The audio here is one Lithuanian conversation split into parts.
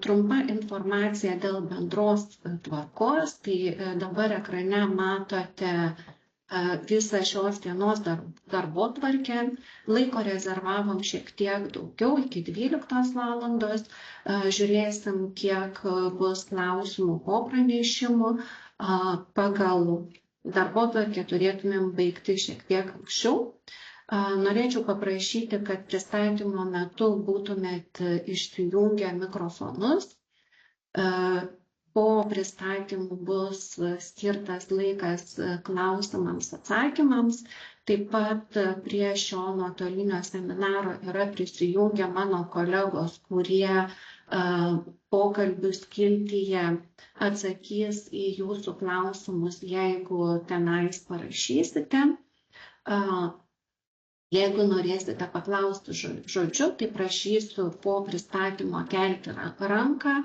Trumpa informacija dėl bendros tvarkos, tai dabar ekrane matote visą šios dienos darbotvarkę. Laiko rezervavom šiek tiek daugiau, iki 12 valandos. Žiūrėsim, kiek bus klausimų po pranešimų. Pagal darbotvarkę turėtumėm baigti šiek tiek anksčiau. Norėčiau paprašyti, kad pristatymo metu būtumėt išsijungę mikrofonus. Po pristatymų bus skirtas laikas klausimams, atsakymams. Taip pat prie šio nuotolinio seminaro yra prisijungę mano kolegos, kurie pokalbių skiltyje atsakys į jūsų klausimus, jeigu tenais parašysite. Jeigu norėsite paklausti žodžiu, tai prašysiu po pristatymo kelti ranką,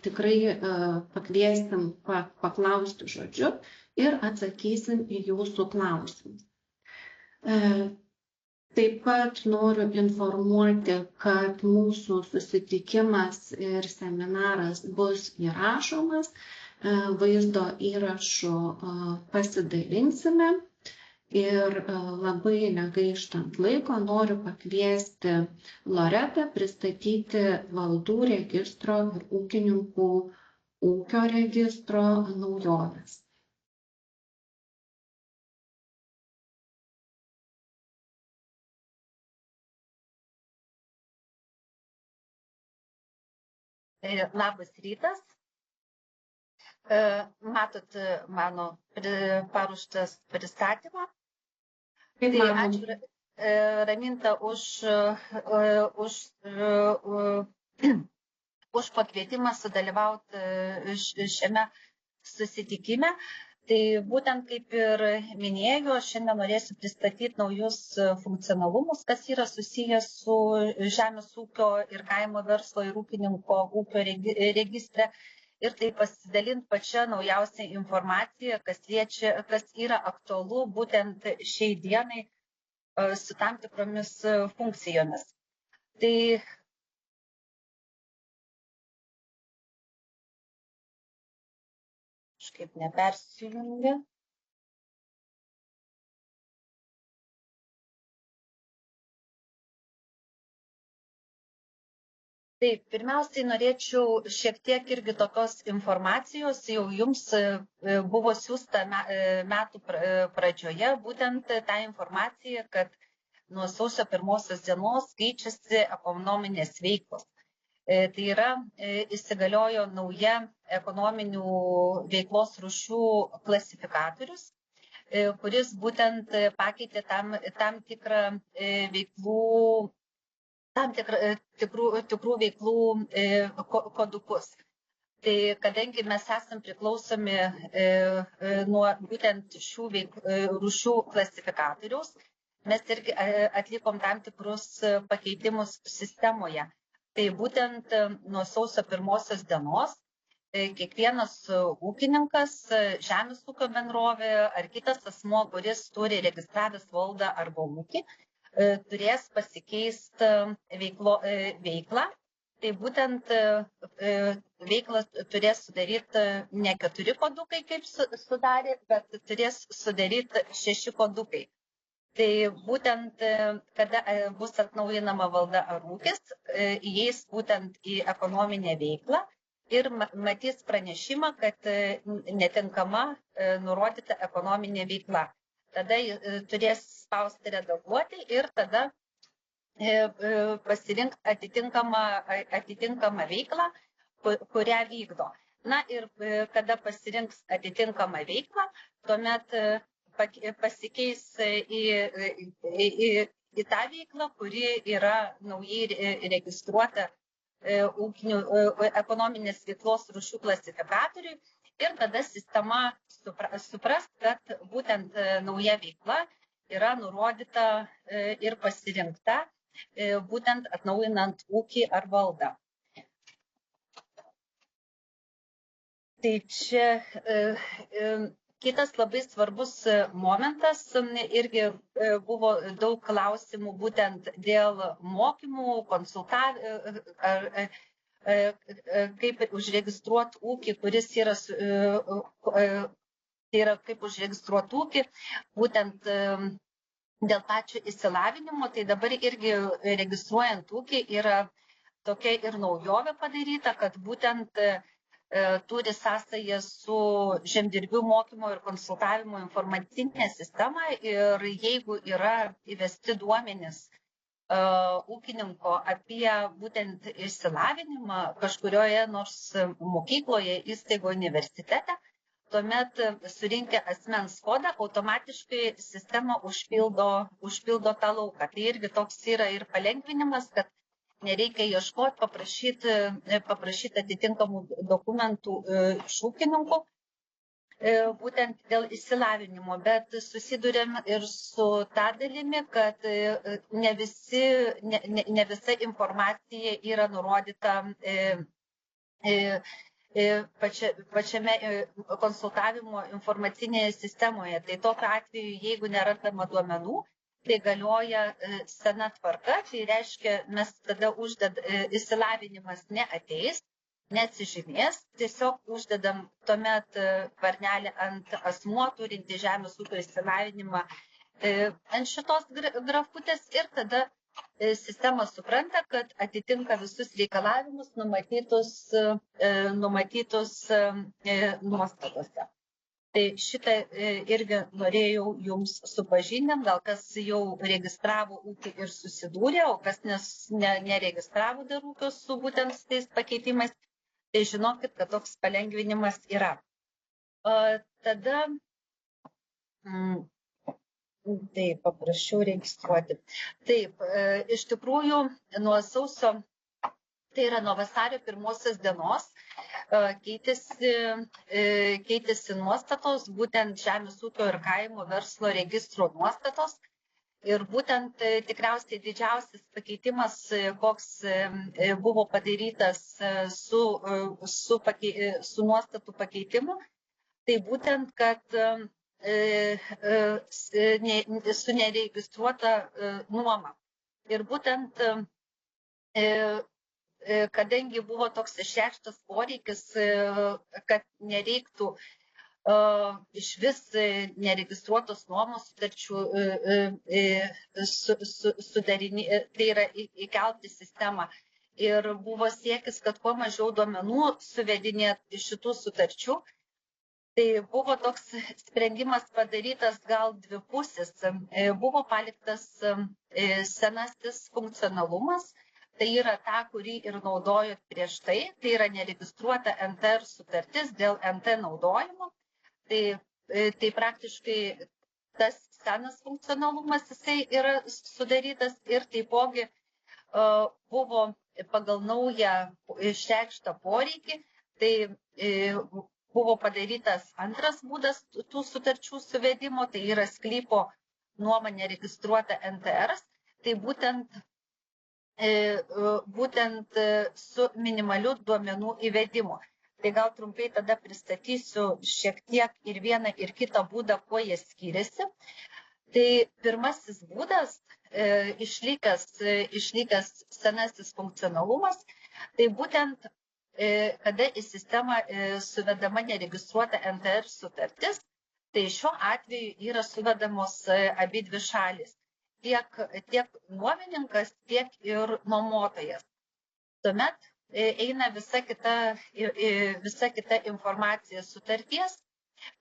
tikrai pakviesim paklausti žodžiu ir atsakysim į jūsų klausimus. Taip pat noriu informuoti, kad mūsų susitikimas ir seminaras bus įrašomas, vaizdo įrašu pasidalinsime. Ir labai negaištant laiko noriu pakviesti Loretą pristatyti valdų registro ir ūkininkų ūkio registro naujoves. Labas rytas. Matot mano paruoštas pristatymą. Tai ačiū Raminta už pakvietimą sudalyvauti šiame susitikime. Tai būtent kaip ir minėjau, šiandien norėsiu pristatyti naujus funkcionalumus, kas yra susijęs su žemės ūkio ir kaimo verslo ir ūkininko ūkio registre. Ir tai pasidalinti pačią naujausią informaciją, kas yra aktualu būtent šiai dienai su tam tikromis funkcijomis. Tai kažkaip nepersijungia. Taip, pirmiausiai norėčiau šiek tiek irgi tokios informacijos, jau jums buvo siųsta metų pradžioje, būtent tą informaciją, kad nuo sausio 1 dienos keičiasi ekonominės veiklos. Tai yra, įsigaliojo nauja ekonominių veiklos rūšių klasifikatorius, kuris būtent pakeitė tam tikrą veiklų tikrų veiklų kodukus. Tai kadangi mes esam priklausomi nuo būtent šių rūšių klasifikatoriaus, mes irgi atlikom tam tikrus pakeitimus sistemoje. Tai būtent nuo sausio 1 dienos kiekvienas ūkininkas, žemės ūkio bendrovė ar kitas asmuo, kuris turi registravęs valdą arba ūkį, turės pasikeisti veiklą. Tai būtent veiklą turės sudaryti ne 4 kodukai, kaip sudarė, bet turės sudaryti 6 kodukai. Tai būtent, kada bus atnaujinama valda ar ūkis, įeis būtent į ekonominę veiklą ir matys pranešimą, kad netinkama nurodyta ekonominė veikla. Tada turės spausti redaguoti ir tada pasirinkti atitinkamą veiklą, kurią vykdo. Na ir kada pasirinks atitinkamą veiklą, tuomet pasikeis į tą veiklą, kuri yra naujai registruota ekonominės veiklos rūšių klasifikatoriui. Ir tada sistema supras, kad būtent nauja veikla yra nurodyta ir pasirinkta būtent atnaujinant ūkį ar valdą. Tai čia kitas labai svarbus momentas, irgi buvo daug klausimų būtent dėl mokymų, kaip užregistruoti ūkį, kuris yra, kaip užregistruoti ūkį, būtent dėl pačio išsilavinimo, tai dabar irgi registruojant ūkį yra tokia ir naujovė padaryta, kad būtent turi sąsają su žemdirbių mokymo ir konsultavimo informacinė sistema ir jeigu yra įvesti duomenys ūkininko apie būtent išsilavinimą kažkurioje nors mokykloje, įstaigoje, universitete, tuomet surinkę asmens kodą automatiškai sistema užpildo tą lauką. Tai irgi toks yra ir palengvinimas, kad nereikia ieškoti, paprašyti atitinkamų dokumentų iš ūkininkų, būtent dėl išsilavinimo, bet susidurėm ir su tą dalimi, kad ne visa informacija yra nurodyta pačiame konsultavimo informacinėje sistemoje. Tai tokiu atveju, jeigu nerandama duomenų, tai galioja sena tvarka, tai reiškia, mes tada išsilavinimas neateis, neatsižymės, tiesiog uždedam tuomet varnelę ant asmuo turinti žemės ūkio išsilavinimą ant šitos grafutės ir tada sistema supranta, kad atitinka visus reikalavimus numatytus nuostatose. Tai šitą irgi norėjau jums supažindinti, gal kas jau registravo ūkį ir susidūrė, o kas neregistravo dar ūkio su būtent tais pakeitimais, tai žinokit, kad toks palengvinimas yra. Tada, taip, paprašiau registruoti. Taip, iš tikrųjų, nuo sausio, tai yra nuo vasario 1 dienos, keitėsi nuostatos, būtent žemės ūkio ir kaimo verslo registro nuostatos. Ir būtent tikriausiai didžiausias pakeitimas, koks buvo padarytas su nuostatų pakeitimu, tai būtent, kad su neregistruota nuoma. Ir būtent kadangi buvo toks išreikštas poreikis, kad nereiktų iš vis neregistruotos nuomos sutarčių tai yra įkelti sistemą. Ir buvo siekis, kad kuo mažiau duomenų suvedinėti iš šitų sutarčių. Tai buvo toks sprendimas padarytas gal dvipusis. Buvo paliktas senasis funkcionalumas. Tai yra ta, kurį ir naudojot prieš tai yra neregistruota NTR sutartis dėl NT naudojimo. Tai praktiškai tas senas funkcionalumas jisai yra sudarytas ir taipogi buvo pagal naują išreikštą poreikį, tai buvo padarytas antras būdas tų sutarčių suvedimo, tai yra sklypo nuoma neregistruota NTR, tai būtent su minimaliu duomenų įvedimu. Tai gal trumpai tada pristatysiu šiek tiek ir vieną ir kitą būdą, kuo jie skiriasi. Tai pirmasis būdas, išlikęs senasis funkcionalumas, tai būtent kada į sistemą suvedama neregistruota NTR sutartis, tai šiuo atveju yra suvedamos abi dvi šalis. Tiek nuomininkas, tiek ir nuomotojas. Tuomet eina visa kita informacija sutarties,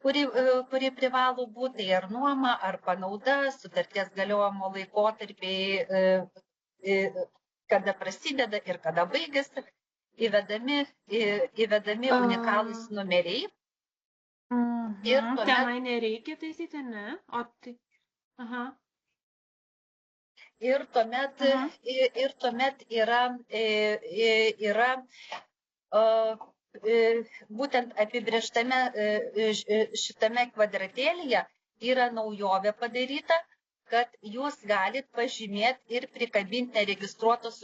kuri privalo būti ar nuoma, ar panauda, sutarties galiojimo laikotarpiai, kada prasideda ir kada baigėsi, įvedami unikalūs numeriai. Ir tenai nereikia taisyti, ne? Aha. Ir tuomet yra būtent apibrėžtame šitame kvadratėlyje yra naujovė padaryta, kad jūs galit pažymėti ir prikabinti neregistruotos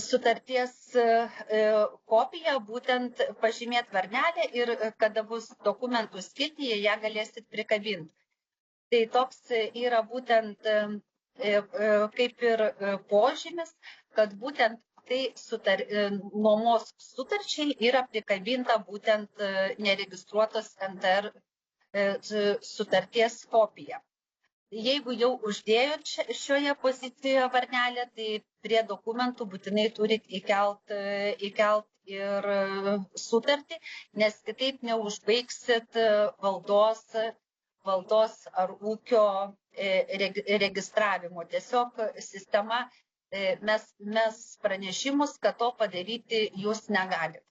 sutarties kopiją, būtent pažymėti varnelę ir kada bus dokumentų skiltyje, ją galėsit prikabinti. Tai toks yra būtent kaip ir požymis, kad būtent tai nuomos sutarčiai yra prikabinta būtent neregistruotos NTR sutarties kopija. Jeigu jau uždėjot šioje pozicijoje varnelę, tai prie dokumentų būtinai turit įkelt ir sutartį, nes kitaip neužbaigsit valdos ar ūkio registravimo. Tiesiog sistema mes pranešimus, kad to padaryti jūs negalit.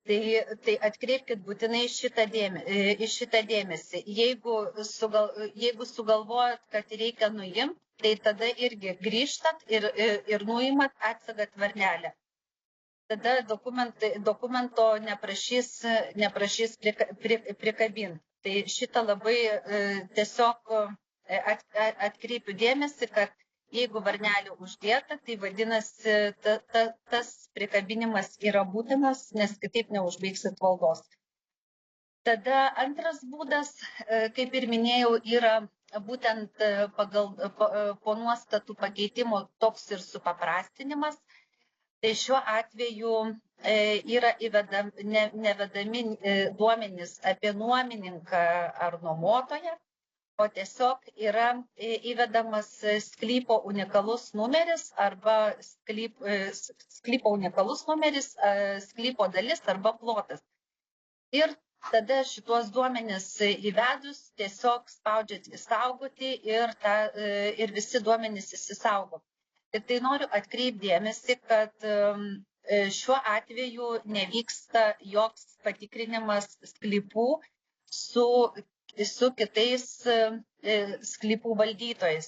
Tai atkreipkit būtinai šitą dėmesį. Jeigu sugalvojat, kad reikia nuimti, tai tada irgi grįžtat ir nuimat, atsegat varnelę. Tada dokumento neprašys prikabinti. Tai šitą labai tiesiog atkreipiu dėmesį, kad jeigu varnelė uždėta, tai vadinasi, tas prikabinimas yra būtinas, nes kitaip neužbaigsit valdos. Tada antras būdas, kaip ir minėjau, yra būtent po nuostatų pakeitimo toks ir supaprastinimas. Tai šiuo atveju yra nevedami duomenys apie nuomininką ar nuomotoją, o tiesiog yra įvedamas sklypo unikalus numeris arba sklypo unikalus numeris, sklypo dalis arba plotas. Ir tada šituos duomenis įvedus tiesiog spaudžiat įsaugoti ir visi duomenys įsisaugo. Ir tai noriu atkreipti dėmesį, kad šiuo atveju nevyksta joks patikrinimas sklypų su kitais sklypų valdytojais.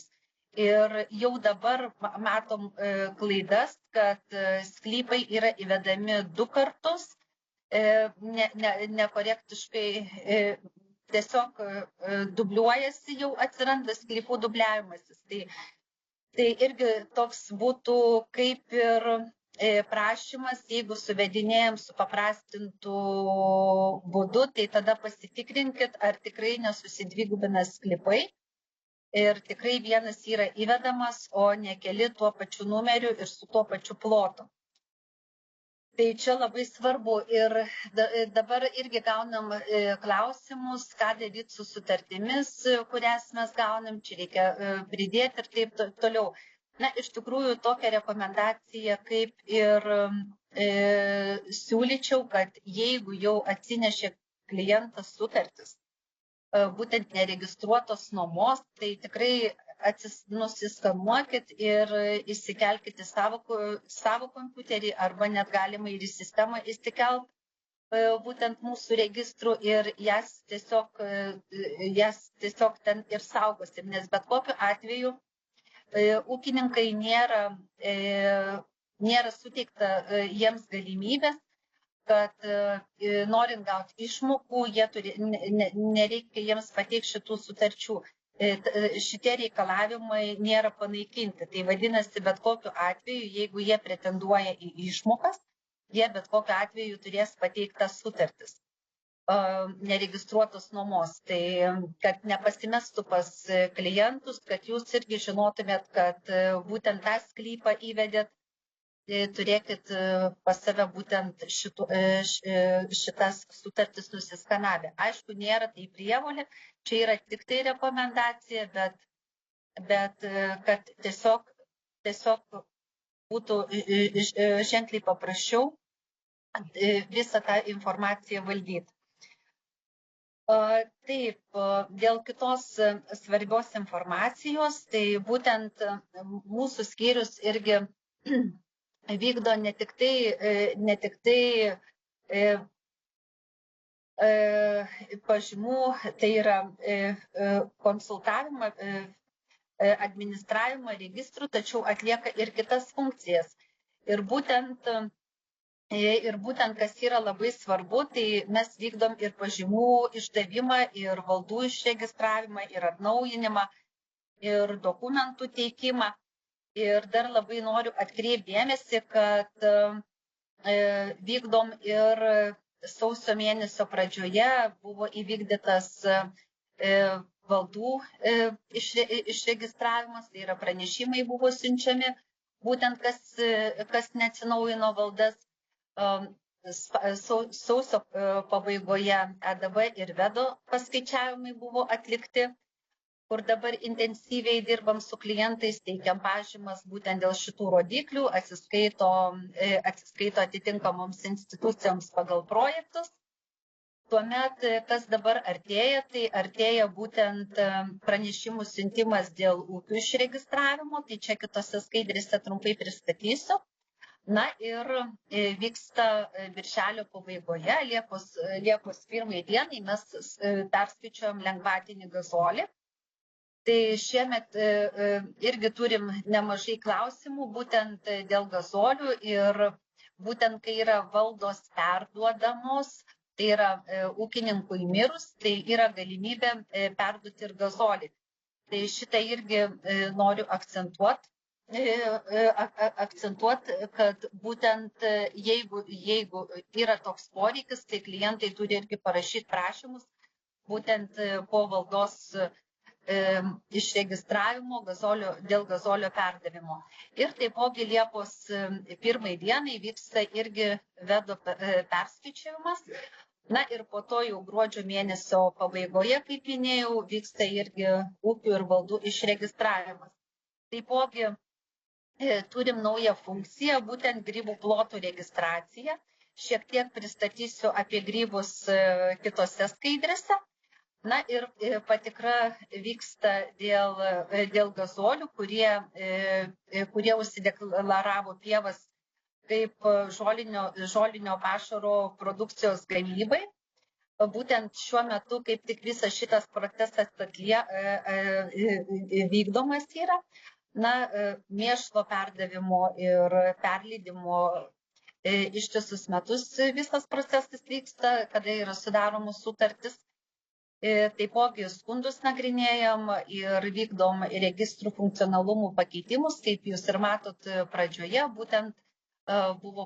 Ir jau dabar matom klaidas, kad sklypai yra įvedami 2 kartus, nekorektiškai tiesiog dubliuojasi, jau atsiranda sklypų dubliavimasis. Tai irgi toks būtų kaip ir prašymas, jeigu suvedinėjam supaprastintų būdu, tai tada pasitikrinkit, ar tikrai nesusidvigubina sklypai ir tikrai vienas yra įvedamas, o ne keli tuo pačiu numeriu ir su tuo pačiu plotu. Tai čia labai svarbu ir dabar irgi gaunam klausimus, ką daryti su sutartimis, kurias mes gaunam, čia reikia pridėti ir taip toliau. Na, iš tikrųjų, tokią rekomendaciją kaip ir siūlyčiau, kad jeigu jau atsinešė klientas sutartis, būtent neregistruotos nuomos, tai tikrai nusiskanuokit ir įsikelkit į savo kompiuterį arba net galima ir į sistemą įsikelt būtent mūsų registrų ir jas tiesiog ten ir saugosim, nes bet kokiu atveju ūkininkai nėra suteikta jiems galimybės, kad norint gauti išmokų, nereikia jiems pateikti šitų sutarčių. Šitie reikalavimai nėra panaikinti. Tai vadinasi, bet kokiu atveju, jeigu jie pretenduoja į išmokas, jie bet kokiu atveju turės pateiktas sutartis neregistruotos nuomos. Tai kad nepasimestų pas klientus, kad jūs irgi žinotumėt, kad būtent tą sklypą įvedėt, turėkit pas save būtent šitas sutartis nusiskanavę. Aišku, nėra tai prievolė, čia yra tik tai rekomendacija, bet kad tiesiog būtų ženkliai paprasčiau visą tą informaciją valdyti. Taip, dėl kitos svarbios informacijos, tai būtent mūsų skyrius irgi vykdo ne tik tai pažymų, tai yra konsultavimą, administravimą registrų, tačiau atlieka ir kitas funkcijas. Ir būtent kas yra labai svarbu, tai mes vykdom ir pažymų išdavimą, ir valdų išregistravimą, ir atnaujinimą, ir dokumentų teikimą. Ir dar labai noriu atkreipti dėmesį, kad vykdom ir sausio mėnesio pradžioje buvo įvykdytas valdų išregistravimas, tai yra pranešimai buvo siunčiami, būtent kas neatsinaujino valdas. Sausio pabaigoje EDB ir VEDO paskaičiavimai buvo atlikti, kur dabar intensyviai dirbam su klientais, teikiam pažymas būtent dėl šitų rodiklių, atsiskaito atitinkamoms institucijoms pagal projektus. Tuomet, kas dabar artėja, tai artėja būtent pranešimų siuntimas dėl ūkių išregistravimo, tai čia kitose skaidrėse trumpai pristatysiu. Na ir vyksta birželio pabaigoje, Liepos 1 dienai mes perskaičiuojam lengvatinį gazolį. Tai šiemet irgi turim nemažai klausimų būtent dėl gazolių ir būtent kai yra valdos perduodamos, tai yra ūkininkui mirus, tai yra galimybė perduoti ir gazolį. Tai šitą irgi noriu akcentuoti, kad būtent jeigu yra toks poreikis, tai klientai turi irgi parašyti prašymus būtent po valdos išregistravimo dėl gazolio perdavimo. Ir taipogi Liepos 1 dienai vyksta irgi VEDO perskaičiavimas. Na ir po to jau gruodžio mėnesio pabaigoje, kaip minėjau, vyksta irgi ūkių ir valdų išregistravimas. Taipogi turim naują funkciją, būtent grybų plotų registraciją. Šiek tiek pristatysiu apie grybus kitose skaidrėse. Na ir patikra vyksta dėl gazolių, kurie užsideklaravo pievas kaip žolinio pašaro produkcijos gamybai. Būtent šiuo metu kaip tik visas šitas procesas vykdomas yra. Na, mėšlo perdavimo ir perleidimo ištisus metus visas procesas vyksta, kada yra sudaromos sutartis. Taipogi skundus nagrinėjam ir vykdom registrų funkcionalumų pakeitimus, kaip jūs ir matot pradžioje, būtent buvo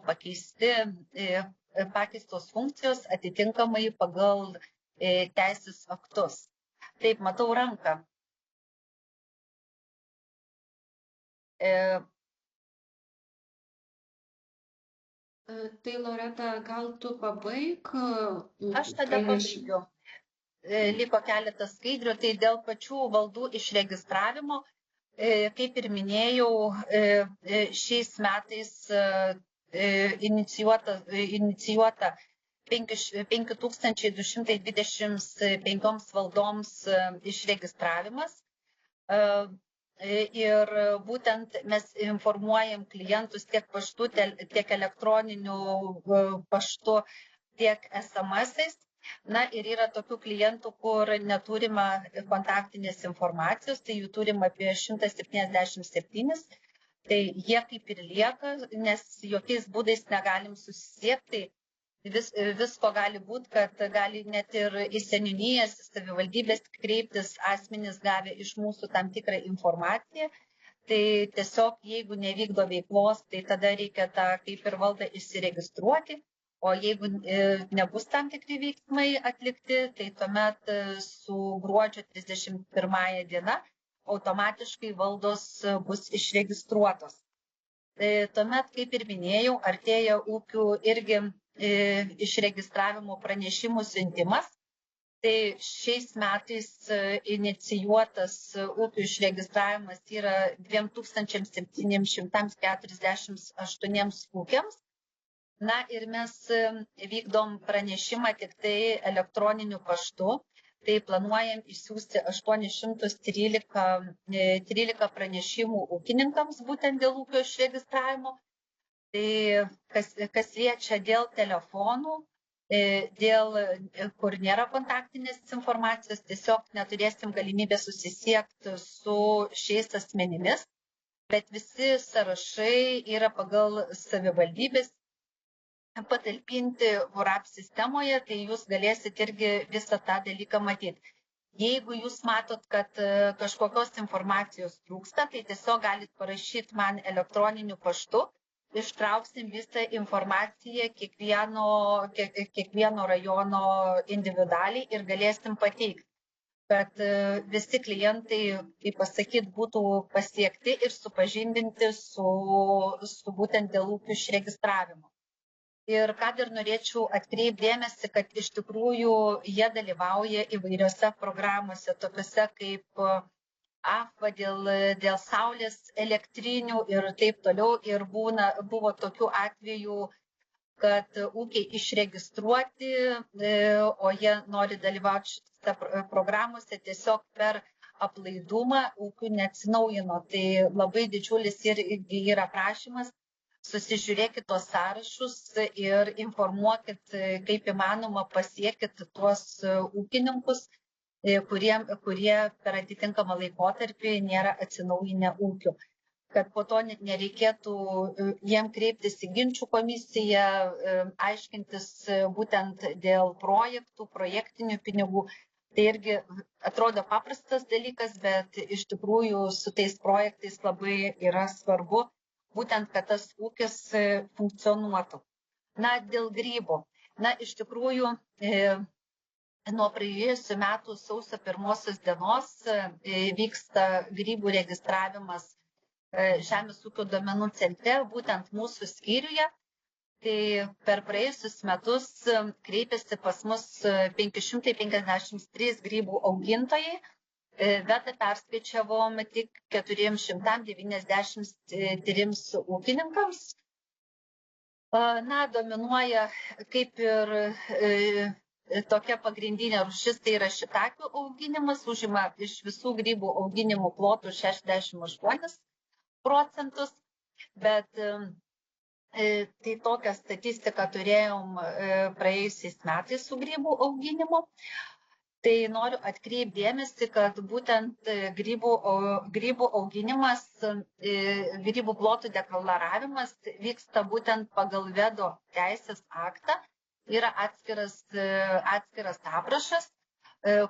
pakeistos funkcijos atitinkamai pagal teisės aktus. Taip, matau ranką. Tai Loreta, gal tu pabaig? Aš tada pabaigiu. Liko keletas skaidrių, tai dėl pačių valdų išregistravimo, kaip ir minėjau, šiais metais inicijuota 5225 valdoms išregistravimas. Ir būtent mes informuojam klientus tiek paštu, tiek elektroniniu paštu, tiek SMS-ais. Na ir yra tokių klientų, kur neturima kontaktinės informacijos, tai jų turim apie 177, tai jie kaip ir lieka, nes jokiais būdais negalim susisiekti. Visko gali būti, kad gali net ir į seniūnijas, savivaldybės kreiptis asmenys gavę iš mūsų tam tikrą informaciją. Tai tiesiog jeigu nevykdo veiklos, tai tada reikia tą kaip ir valdą išsiregistruoti. O jeigu nebus tam tikri veiksmai atlikti, tai tuomet su gruodžio 31 diena automatiškai valdos bus išregistruotos. Tuomet, kaip ir minėjau, artėja ūkių irgi išregistravimo pranešimų siuntimas. Tai šiais metais inicijuotas ūkių išregistravimas yra 2748 ūkiams. Na ir mes vykdom pranešimą tik tai elektroniniu paštu, tai planuojam išsiųsti 813 pranešimų ūkininkams būtent dėl ūkio išregistravimo. Tai kas liečia dėl telefonų, kur nėra kontaktinės informacijos, tiesiog neturėsim galimybę susisiekti su šiais asmenimis, bet visi sąrašai yra pagal savivaldybės patalpinti VORAP sistemoje, tai jūs galėsit irgi visą tą dalyką matyti. Jeigu jūs matot, kad kažkokios informacijos trūksta, tai tiesiog galit parašyti man elektroniniu paštu, ištrauksim visą informaciją kiekvieno rajono individualiai ir galėsim pateikti. kad visi klientai, kaip pasakyti, būtų pasiekti ir supažindinti su būtent dėl ūkių išregistravimo. Ir ką dar norėčiau atkreipti dėmesį, kad iš tikrųjų jie dalyvauja įvairiose programuose, tokiuose kaip AFVA dėl saulės elektrinių ir taip toliau. Ir buvo tokių atvejų, kad ūkiai išregistruoti, o jie nori dalyvauti šitose programuose, tiesiog per aplaidumą ūkių neatsinaujino. Tai labai didžiulis irgi yra prašymas, susižiūrėkit tos sąrašus ir informuokit, kaip įmanoma pasiekit tuos ūkininkus, kurie per atitinkamą laikotarpį nėra atsinaujinę ūkių. Kad po to nereikėtų jiem kreiptis į ginčių komisiją, aiškintis būtent dėl projektų, projektinių pinigų. Tai irgi atrodo paprastas dalykas, bet iš tikrųjų su tais projektais labai yra svarbu, būtent, kad tas ūkis funkcionuotų. Na, dėl grybų. Na, iš tikrųjų, nuo praėjusių metų sausio 1 dienos vyksta grybų registravimas Žemės ūkio duomenų centre, būtent mūsų skyriuje. Tai per praėjusius metus kreipėsi pas mus 553 grybų augintojai. Vetą perskaičiavom tik 493 ūkininkams. Na, dominuoja kaip ir tokia pagrindinė rūšis, tai yra šitakių auginimas, užima iš visų grybų auginimų plotų 68%, bet tai tokią statistiką turėjom praėjusiais metais su grybų auginimu. Tai noriu atkreipti dėmesį, kad būtent grybų auginimas, grybų plotų deklaravimas vyksta būtent pagal VEDO teisės aktą. Yra atskiras aprašas,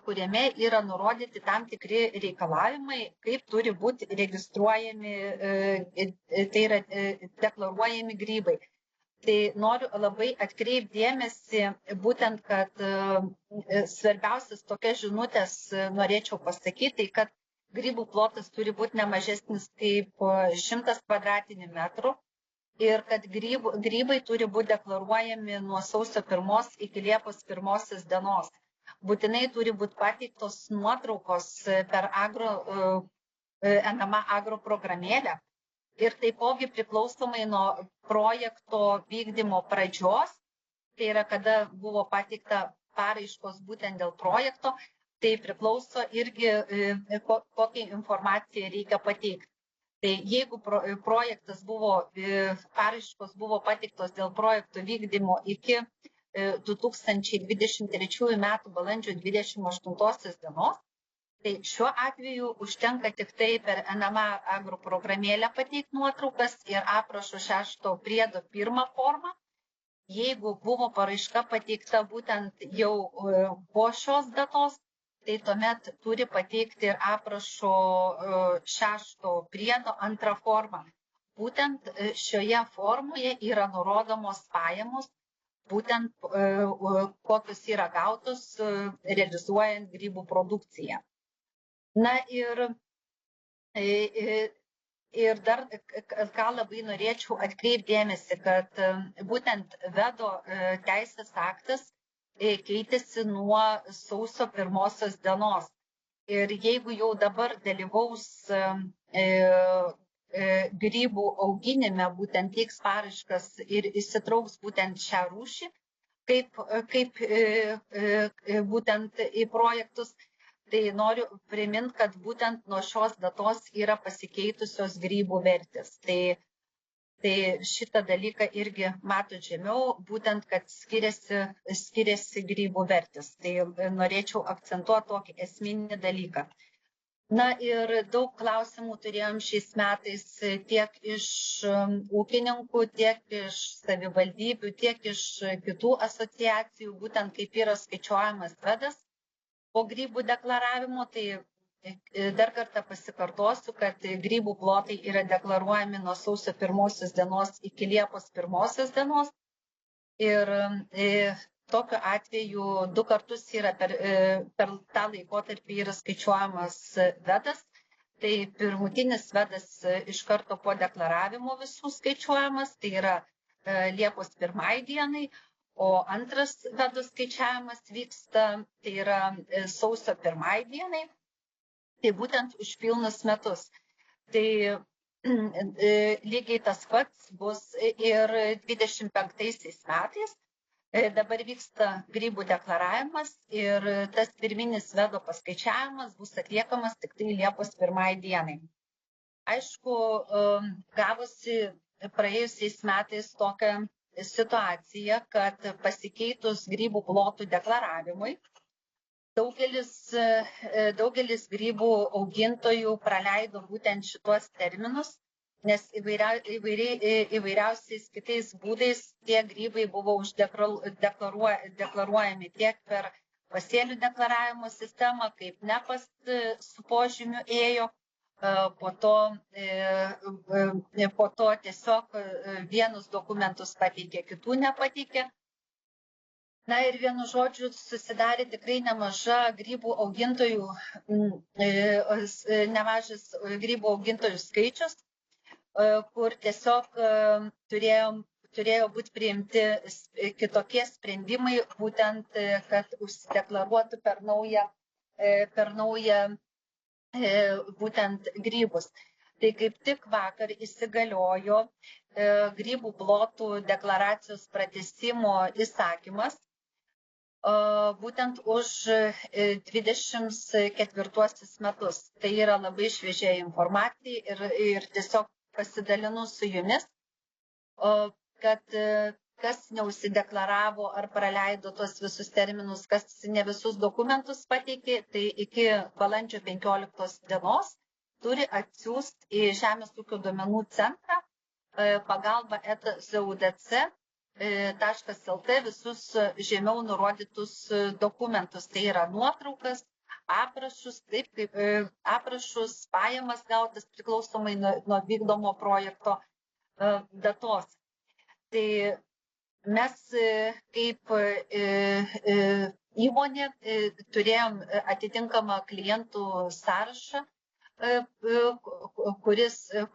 kuriame yra nurodyti tam tikri reikalavimai, kaip turi būti registruojami, tai yra deklaruojami grybai. Tai noriu labai atkreipti dėmesį, būtent, kad svarbiausias tokias žinutės norėčiau pasakyti, kad grybų plotas turi būti nemažesnis kaip 100 kvadratinių metrų ir kad grybai turi būti deklaruojami nuo sausio 1 iki Liepos 1 dienos. Būtinai turi būti pateiktos nuotraukos per NMA agro programėlę. Ir taipogi priklausomai nuo projekto vykdymo pradžios, tai yra kada buvo pateikta paraiškos būtent dėl projekto, tai priklauso irgi kokią informaciją reikia pateikti. Tai jeigu paraiškos buvo pateiktos dėl projekto vykdymo iki 2023 metų balandžio 28 dienos, tai šiuo atveju užtenka tik tai per NMA agro programėlę pateikti nuotraukas ir aprašo 6 priedo 1 formą. Jeigu buvo paraiška pateikta būtent jau po šios datos, tai tuomet turi pateikti ir aprašo 6 priedo 2 formą. Būtent šioje formoje yra nurodomos pajamos, būtent kokios yra gautos realizuojant grybų produkciją. Na ir dar, ką labai norėčiau atkreipti dėmesį, kad būtent VEDO teisės aktas keitėsi nuo sausio 1 dienos. Ir jeigu jau dabar dalyvaus grybų auginime, būtent teiks paraiškas ir įsitrauks būtent šią rūšį, kaip būtent į projektus, tai noriu priminti, kad būtent nuo šios datos yra pasikeitusios grybų vertės. Tai šitą dalyką irgi matot žemiau, būtent, kad skiriasi grybų vertės. Tai norėčiau akcentuoti tokį esminį dalyką. Na ir daug klausimų turėjom šiais metais tiek iš ūkininkų, tiek iš savivaldybių, tiek iš kitų asociacijų, būtent kaip yra skaičiuojamas vedas po grybų deklaravimo. Tai dar kartą pasikartosiu, kad grybų plotai yra deklaruojami nuo sausio 1 dienos iki Liepos 1 dienos. Ir tokiu atveju 2 kartus yra per tą laikotarpį yra skaičiuojamas vedas. Tai pirmutinis vedas iš karto po deklaravimo visų skaičiuojamas, tai yra Liepos 1 dienai, o antras vedų skaičiavimas vyksta, tai yra sausio 1 dienai, tai būtent už pilnus metus. Tai lygiai tas pats bus ir 25 metais. Dabar vyksta grybų deklaravimas ir tas pirminis vedo paskaičiavimas bus atliekamas tik tai Liepos 1 dienai. Aišku, gavosi praėjusiais metais tokią situaciją, kad pasikeitus grybų plotų deklaravimui, daugelis grybų augintojų praleido būtent šituos terminus, nes įvairiausiais kitais būdais tie grybai buvo deklaruojami tiek per pasėlių deklaravimo sistemą, kaip NEPAS su požymiu ėjo, po to tiesiog vienus dokumentus pateikė, kitų nepateikė. Na ir vienu žodžiu susidarė tikrai nemažas grybų augintojų skaičius, kur tiesiog turėjo būti priimti kitokie sprendimai, būtent, kad užsideklaruotų per naują būtent grybus. Tai kaip tik vakar įsigaliojo grybų plotų deklaracijos pratęsimo įsakymas, būtent už 24 metus. Tai yra labai šviežia informacija ir tiesiog pasidalinu su jumis, kad kas neužsideklaravo ar praleido tuos visus terminus, kas ne visus dokumentus pateikė, tai iki balandžio 15 dienos turi atsiųsti į Žemės ūkio duomenų centrą pagalba@zudc.lt visus žemiau nurodytus dokumentus. Tai yra nuotraukas, aprašus, pajamas gautas priklausomai nuo vykdomo projekto datos. Tai mes kaip įmonė turėjom atitinkamą klientų sąrašą,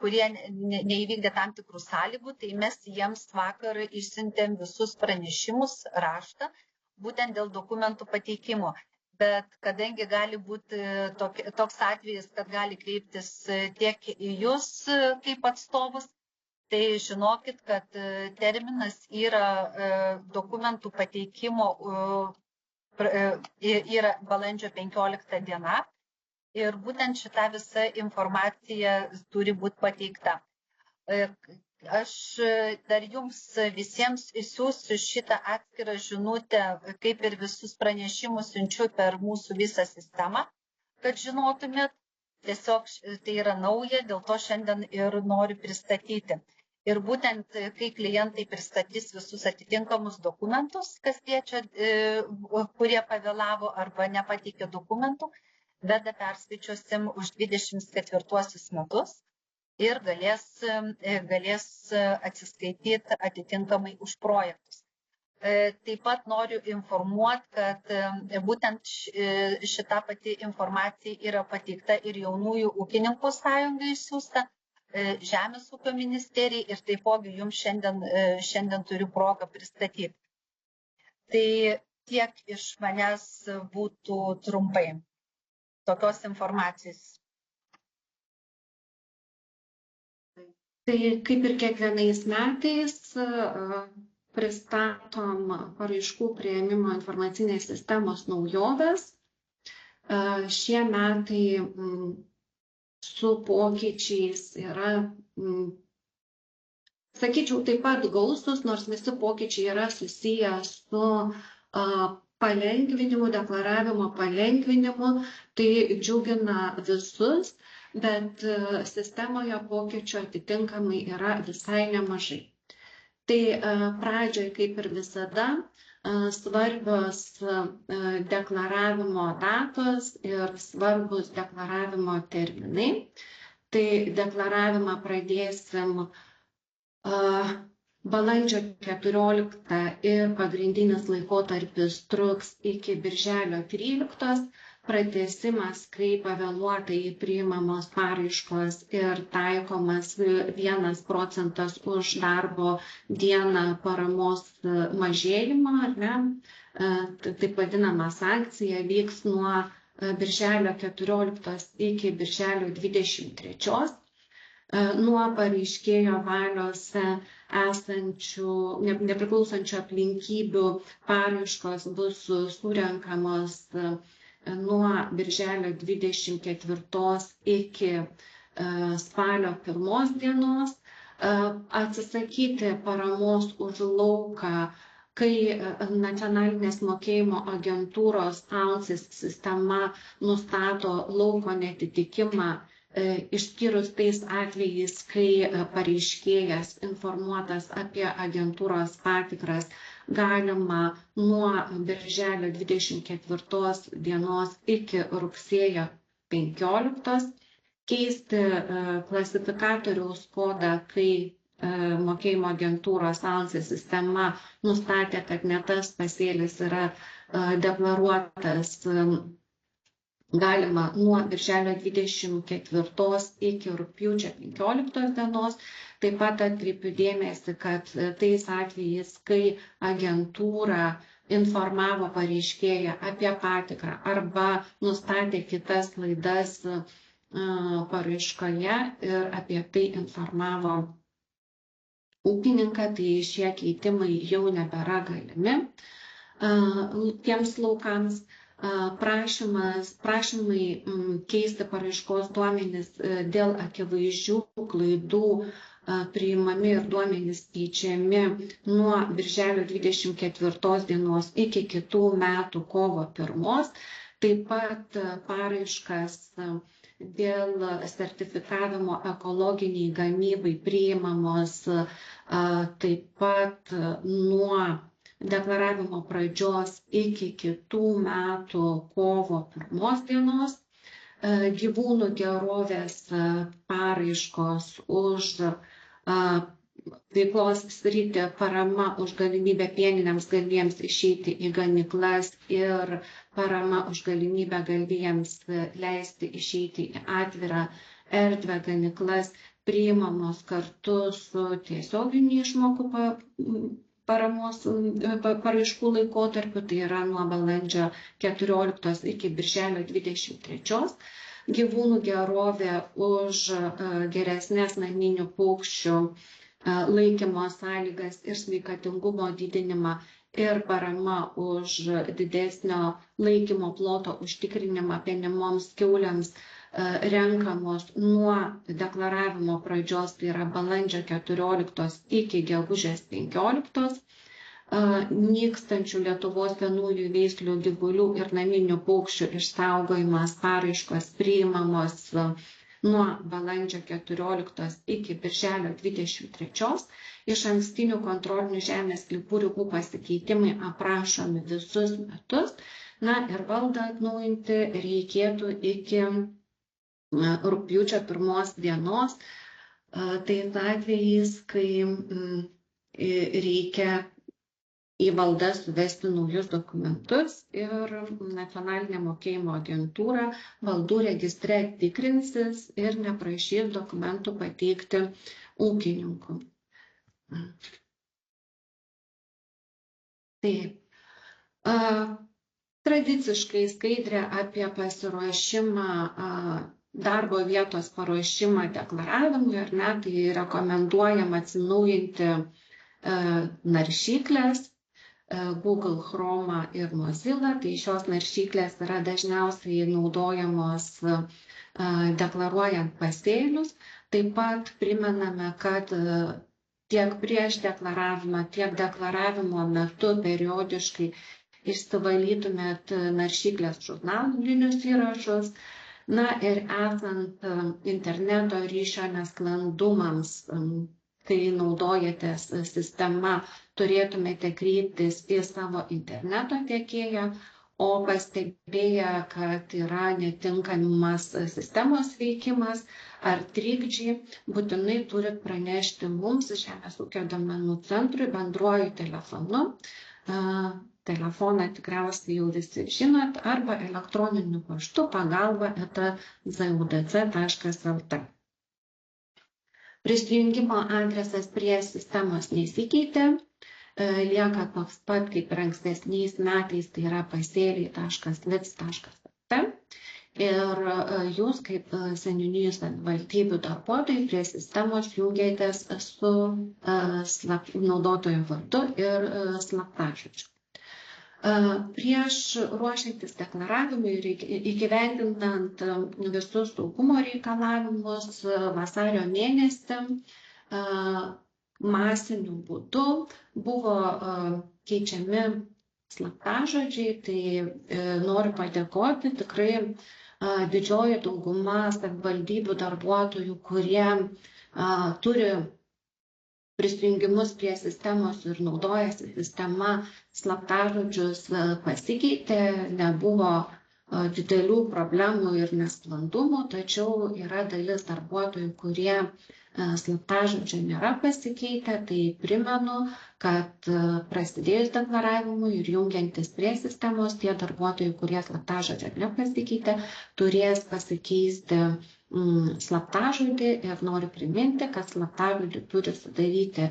kurie neįvykdė tam tikrų sąlygų, tai mes jiems vakar išsiuntėm visus pranešimus raštą, būtent dėl dokumentų pateikimo. Bet kadangi gali būti toks atvejis, kad gali kreiptis tiek į jūs kaip atstovus, tai žinokit, kad terminas yra dokumentų pateikimo yra balandžio 15 diena ir būtent šita visa informacija turi būti pateikta. Aš dar jums visiems įsiųsiu šitą atskirą žinutę, kaip ir visus pranešimus siunčiu per mūsų visą sistemą, kad žinotumėt, tiesiog tai yra nauja, dėl to šiandien ir noriu pristatyti. Ir būtent, kai klientai pristatys visus atitinkamus dokumentus, kas liečia, kurie pavėlavo arba nepateikė dokumentų, vedą perskaičiuosim už 24 metus ir galės atsiskaityti atitinkamai už projektus. Taip pat noriu informuoti, kad būtent šita pati informacija yra pateikta ir Jaunųjų ūkininkų sąjungai išsiųsta, Žemės ūkio ministerijai ir taipogi jums šiandien turiu progą pristatyti. Tai tiek iš manęs būtų trumpai tokios informacijos. Tai kaip ir kiekvienais metais pristatom paraiškų priėmimo informacinės sistemos naujoves. Šie metai su pokyčiais yra, sakyčiau, taip pat gausus, nors visi pokyčiai yra susiję su palengvinimu, deklaravimo palengvinimu, tai džiugina visus, bet sistemoje pokyčių atitinkamai yra visai nemažai. Tai pradžioje, kaip ir visada, svarbios deklaravimo datos ir svarbus deklaravimo terminai. Tai deklaravimą pradėsim balandžio 14 ir pagrindinis laikotarpis truks iki birželio 13. Pratęsimas, kai pavėluotai priimamos paraiškos ir taikomas 1 procentas už darbo dieną paramos mažėjimą, ar ne? Taip vadinama sankcija vyks nuo birželio 14 iki birželio 23. Nuo pareiškėjo valios esančių nepriklausančių aplinkybių paraiškos bus surenkamos nuo birželio 24 iki spalio 1 dienos. Atsisakyti paramos už lauką, kai nacionalinės mokėjimo agentūros ANSIS sistema nustato lauko netitikimą, išskyrus tais atvejais, kai pareiškėjas informuotas apie agentūros patikras, galima nuo birželio 24 dienos iki rugsėjo 15 keisti klasifikatoriaus kodą, kai mokėjimo agentūros ANSIS sistema nustatė, kad ne tas pasėlis yra deklaruotas, galima nuo birželio 24 iki rugpjūčio 15 dienos. Taip pat atkreipiu dėmesį, kad tais atvejais, kai agentūra informavo pareiškėją apie patikrą arba nustatė kitas klaidas paraiškoje ir apie tai informavo ūkininką, tai šie keitimai jau nebėra galimi tiems laukams. Prašymai keisti paraiškos duomenis dėl akivaizdžių klaidų priimami ir duomenys keičiami nuo birželio 24 dienos iki kitų metų kovo 1. Taip pat paraiškas dėl sertifikavimo ekologiniai gamybai priimamos taip pat nuo deklaravimo pradžios iki kitų metų kovo 1 dienos. Gyvūnų gerovės paraiškos už veiklos sritį parama už galimybę pieniniams galvijams išeiti į ganyklas ir parama už galimybę galvijams leisti išeiti į atvirą erdvę ganyklas priimamos kartu su tiesioginių išmokų paramos paraiškų laikotarpiu, tai yra nuo balandžio 14 iki birželio 23. Gyvūnų gerovė už geresnės naminių paukščių laikymo sąlygas ir sveikatingumo didinimą ir parama už didesnio laikymo ploto užtikrinimą penimoms kiauliams renkamos nuo deklaravimo pradžios, tai yra balandžio 14 iki gegužės 15. Nykstančių Lietuvos senųjų veislių gyvulių ir naminių paukščių išsaugojimas paraiškos priimamos nuo balandžio 14 iki birželio 23. Iš ankstinių kontrolinių žemės sklypų ribų pasikeitimai aprašomi visus metus. Na ir valdą atnaujinti reikėtų iki rugpjūčio 1 dienos. Tais atvejais, kai reikia į valdas suvesti naujus dokumentus ir nacionalinė mokėjimo agentūra valdų registre tikrinsis ir neprašys dokumentų pateikti ūkininkų. Taip. Tradiciškai skaidrė apie pasiruošimą darbo vietos paruošimą deklaravimui, ar ne, tai rekomenduojama atsinaujinti naršyklės Google Chrome ir Mozilla. Tai šios naršyklės yra dažniausiai naudojamos deklaruojant pasėlius. Taip pat primename, kad tiek prieš deklaravimą, tiek deklaravimo metu periodiškai išsivalytumėt naršyklės žurnalinius įrašus. Na ir esant interneto ryšio nesklandumams, kai naudojatės sistema, turėtumėte kreiptis į savo interneto tiekėją, o pastebėję, kad yra netinkamas sistemos veikimas ar trikdžiai, būtinai turit pranešti mums Žemės ūkio duomenų centrui bendruoju telefonu. Telefoną tikriausiai jau visi žinot, arba elektroniniu paštu pagalba@zudc.lt. Prisijungimo adresas prie sistemos nesikeitė, lieka toks pat kaip ir ankstesniais metais, tai yra pasėliai.lic.lt. Ir jūs kaip seniūnijų savivaldybių darbuotojai prie sistemos jungiatės su naudotojo vardu ir slaptažodžiu. Prieš ruošiantis deklaravimui ir įgyvendinant visus saugumo reikalavimus vasario mėnesį masiniu būdu buvo keičiami slaptažodžiai, tai noriu padėkoti tikrai didžioji dauguma savivaldybių darbuotojų, kurie turi prisijungimus prie sistemos ir naudojasi sistema, slaptažodžius pasikeitė, nebuvo didelių problemų ir nesklandumų, tačiau yra dalis darbuotojų, kurie slaptažodžio nėra pasikeitę, tai primenu, kad prasidėjus deklaravimui ir jungiantis prie sistemos, tie darbuotojai, kurie slaptažodžio nepasikeitė, turės pasikeisti slaptažodį ir noriu priminti, kad slaptažodį turi sudaryti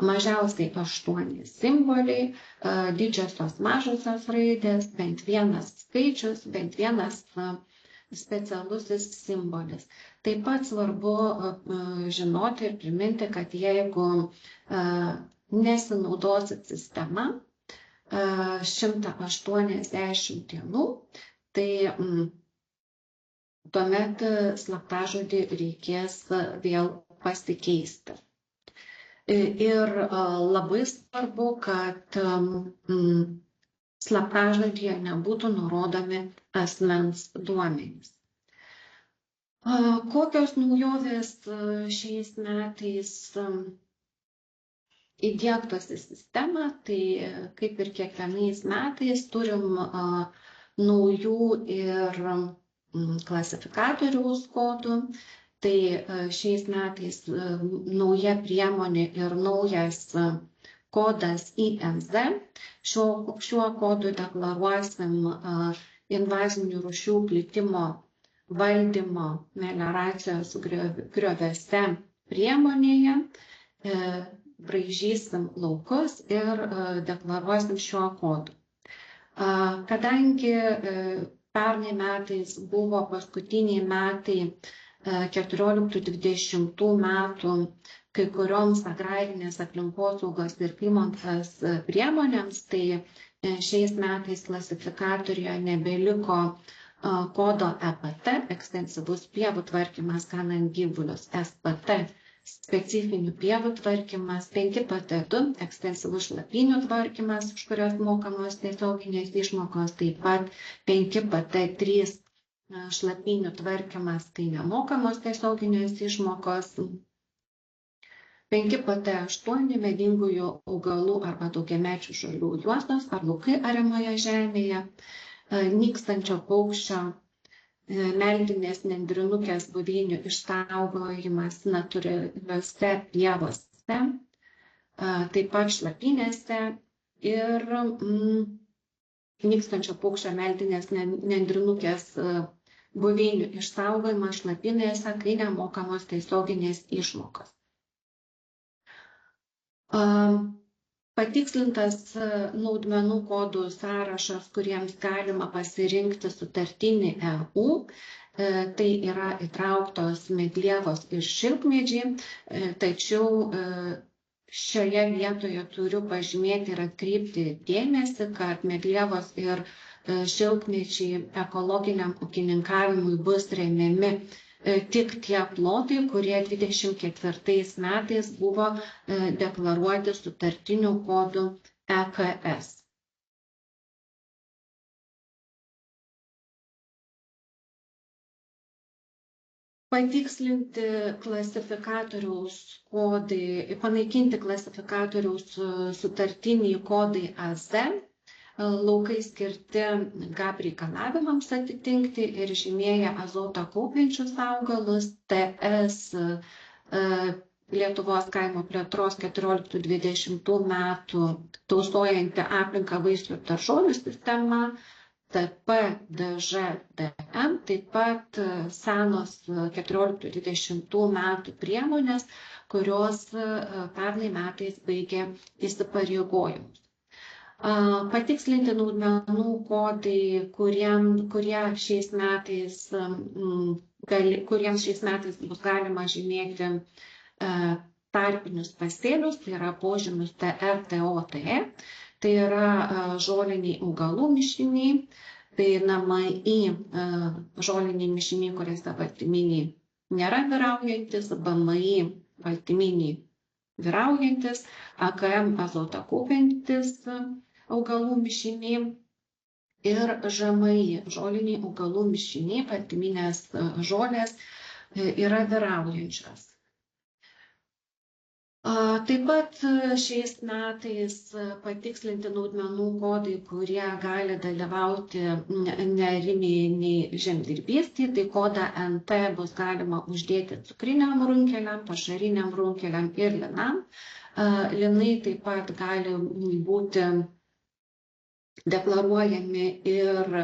mažiausiai 8 simboliai, didžiosios mažosios raidės, bent vienas skaičius, bent vienas specialusis simbolis. Taip pat svarbu žinoti ir priminti, kad jeigu nesinaudosit sistema 180 dienų, tai tuomet slaptažodį reikės vėl pasikeisti. Ir labai svarbu, kad slaptažodyje nebūtų nurodomi asmens duomenys. Kokios naujovės šiais metais įdiegtos į sistemą, tai kaip ir kiekvienais metais turim naujų ir klasifikatoriaus kodų, tai šiais metais nauja priemonė ir naujas kodas INZ. Šiuo kodu deklaruosim invazinių rūšių plitimo valdymo melioracijos grioviuose priemonėje, braižysim laukus ir deklaruosim šiuo kodu. Kadangi pernai metais buvo paskutiniai metai 14-20 metų kai kurioms agrarinės aplinkosaugos ir klimatos priemonėms, tai šiais metais klasifikatoriuje nebeliko kodo EPT, ekstensyvus pievų tvarkymas ganant gyvulius, SPT, specifinių pievų tvarkymas, 5PT2, ekstensyvus šlapynių tvarkymas, už kurios mokamos tiesioginės išmokos, taip pat 5PT3 šlapynių tvarkymas, tai nemokamos tiesioginės išmokos, 5PT8 medingųjų augalų arba daugiamečių žolių juostos ar laukai ariamoje žemėje, nykstančio paukščio meldinės nendrinukės buveinių išsaugojimas natūraliuose pievose, taip pat šlapynėse ir nykstančio paukščio meldinės nendrinukės buveinių išsaugojimas šlapynėse, kai nemokamos tiesioginės išmokos. Patikslintas naudmenų kodų sąrašas, kuriems galima pasirinkti sutartinį EU, tai yra įtrauktos medlievos ir šilkmedžiai, tačiau šioje vietoje turiu pažymėti ir atkreipti dėmesį, kad medlievos ir šilkmedžiai ekologiniam ūkininkavimui bus remiami tik tie plotai, kurie 24 metais buvo deklaruoti sutartiniu kodu EKS. Patikslinti klasifikatoriaus kodai, panaikinti klasifikatoriaus sutartiniai kodai AZ, laukai skirti GAP reikalavimams atitikti ir žymėja azotą kaupiančius augalus, TS Lietuvos kaimo plėtros 14-20 metų tausojanti aplinką vaisių ir daržovių sistema, TP, DŽ, DM, taip pat senos 14-20 metų priemonės, kurios pernai metais baigė įsipareigojimus. Patikslinti naudmenų kodai, kuriems šiais metais bus galima žymėti tarpinius pasėlius, tai yra požymius TR, TO, TE, tai yra žoliniai augalų mišiniai, tai NMI žoliniai mišiniai, kuriuose baltyminiai nėra vyraujantis, BMI baltyminiai vyraujantis, AKM azotą kaupiantis augalų mišiniai ir ŽMI žoliniai augalų mišiniai, baltyminės žolės yra vyraujančios. Taip pat šiais metais patikslinti naudmenų kodai, kurie gali dalyvauti neariminėj žemdirbystėje, tai kodą NT bus galima uždėti cukriniam runkeliam, pašariniam runkeliam ir linam. Linai taip pat gali būti deklaruojami ir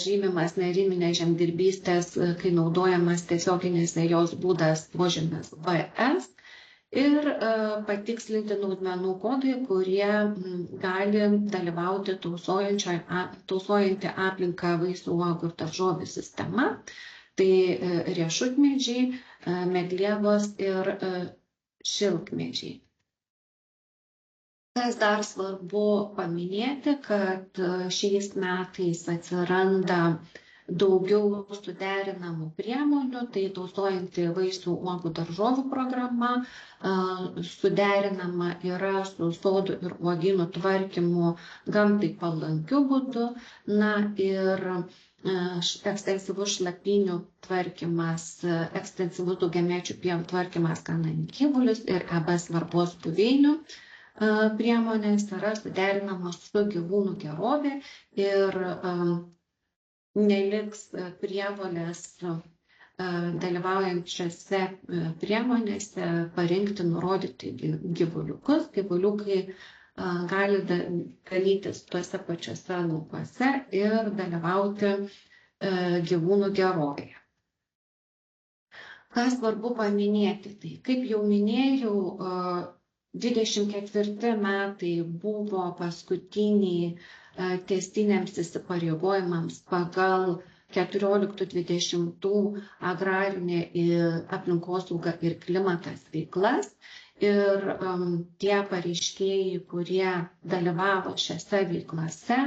žymimas neariminės žemdirbystės, kai naudojamas tiesioginės sėjos būdas požymis VS. Ir patikslinti naudmenų kodai, kurie gali dalyvauti tausojantį aplinką vaisių, uogų ir daržovių sistema. Tai riešutmedžiai, medlievos ir šilkmedžiai. Kas dar svarbu paminėti, kad šiais metais atsiranda daugiau suderinamų priemonių, tai tausojanti vaisių, uogų, daržovių programa suderinama yra su sodų ir uogynų tvarkymu gamtai palankiu būdu, ir ekstensyvus šlapynių tvarkymas, ekstensyvus daugiamečių pievų tvarkymas ganant gyvulius ir EB svarbos buveinių priemonės yra suderinamos su gyvūnų gerovė ir neliks prievolės dalyvaujančiose priemonėse parinkti, nurodyti gyvuliukus. Gyvuliukai gali dalytis tuose pačiuose laukuose ir dalyvauti gyvūnų gerovėje. Ką svarbu paminėti, tai kaip jau minėjau, 24 metai buvo paskutiniai tęstiniams įsipareigojimams pagal 14-20 agrarinė aplinkosauga ir klimatas veiklas. Ir tie pareiškėjai, kurie dalyvavo šiose veiklose,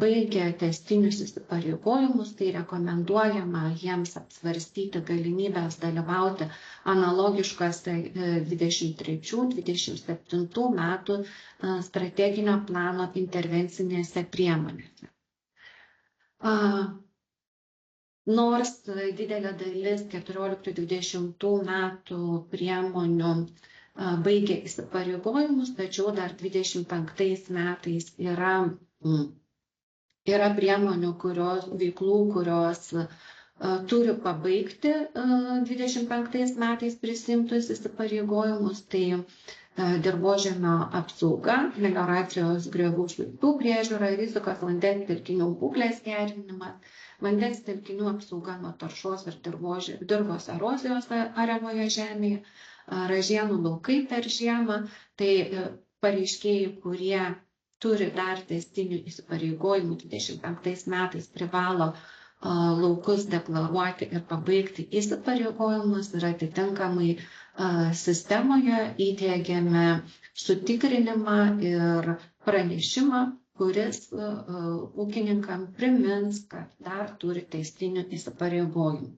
baigė tęstinius įsipareigojimus, tai rekomenduojama jiems apsvarstyti galimybės dalyvauti analogiškose 23-27 metų strateginio plano intervencinėse priemonėse. Nors didelė dalis 14-20 metų priemonių baigė įsipareigojimus, tačiau dar 25 metais yra priemonių, veiklų, kurios turi pabaigti 25 metais prisimtus įsipareigojimus, tai dirvožemio apsauga, melioracijos griovų šlaitų priežiūra, rizikos vandens telkinių būklės gerinimas, vandens telkinių apsauga nuo taršos ir dirvos erozijos ariamoje žemėje, ražienų laukai per žiemą, tai pareiškėjai, kurie turi dar tęstinių įsipareigojimų 25 metais privalo laukus deklaruoti ir pabaigti įsipareigojimus ir atitinkamai sistemoje įdiegiame sutikrinimą ir pranešimą, kuris ūkininkam primins, kad dar turi tęstinių įsipareigojimų.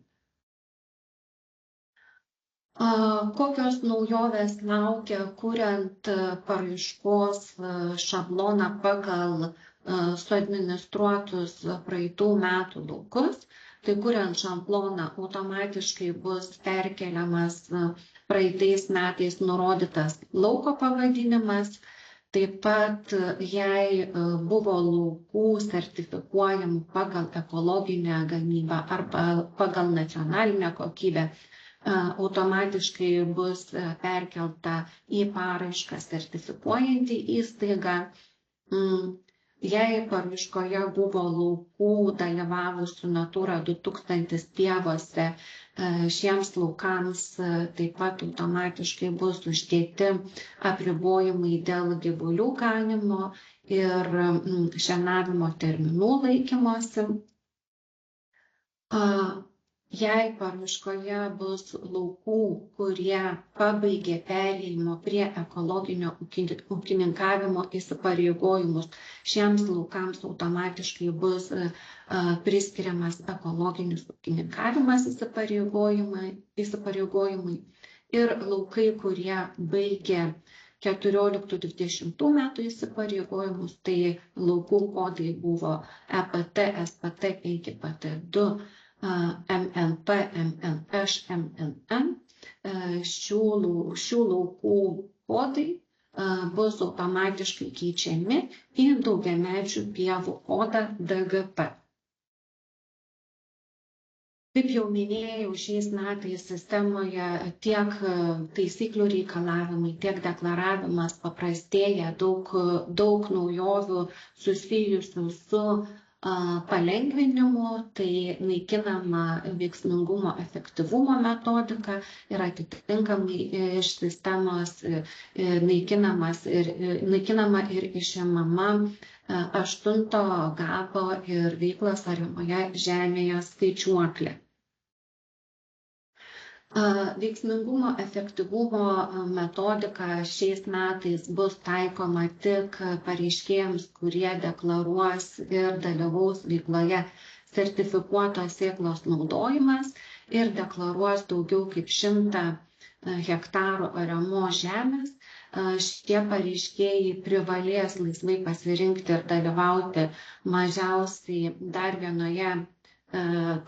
Kokios naujovės laukia, kuriant paraiškos šabloną pagal suadministruotus praeitų metų laukus? Tai kuriant šabloną automatiškai bus perkeliamas praeitais metais nurodytas lauko pavadinimas. Taip pat, jei buvo laukų sertifikuojamų pagal ekologinę gamybą arba pagal nacionalinę kokybę, automatiškai bus perkelta į paraišką sertifikuojantį įstaigą. Jei paraiškoje buvo laukų dalyvavusių Natura 2000 pievose, šiems laukams taip pat automatiškai bus uždėti apribojimai dėl gyvulių ganymo ir šienavimo terminų laikymosi. Jei paraiškoje bus laukų, kurie pabaigė perėjimo prie ekologinio ūkininkavimo įsipareigojimus, šiems laukams automatiškai bus priskiriamas ekologinis ūkininkavimas įsipareigojimai ir laukai, kurie baigė 14-20 metų įsipareigojimus, tai laukų kodai buvo EPT, SPT 5, PT2, MNP, MNŠ, MNN. Šių laukų kodai bus automatiškai keičiami į daugiamečių pievų kodą DGP. Kaip jau minėjau, šiais metais sistemoje tiek taisyklių reikalavimai, tiek deklaravimas paprastėja, daug naujovių susijusių su palengvinimu, tai naikinama veiksmingumo efektyvumo metodika ir atitinkamai iš sistemos naikinama ir išimama 8 gabo ir veiklos ariamoje žemėje skaičiuoklė. Veiksmingumo efektyvumo metodika šiais metais bus taikoma tik pareiškėjams, kurie deklaruos ir dalyvaus veikloje sertifikuotos sėklos naudojimas ir deklaruos daugiau kaip 100 hektarų ariamos žemės. Šitie pareiškėjai privalės laisvai pasirinkti ir dalyvauti mažiausiai dar vienoje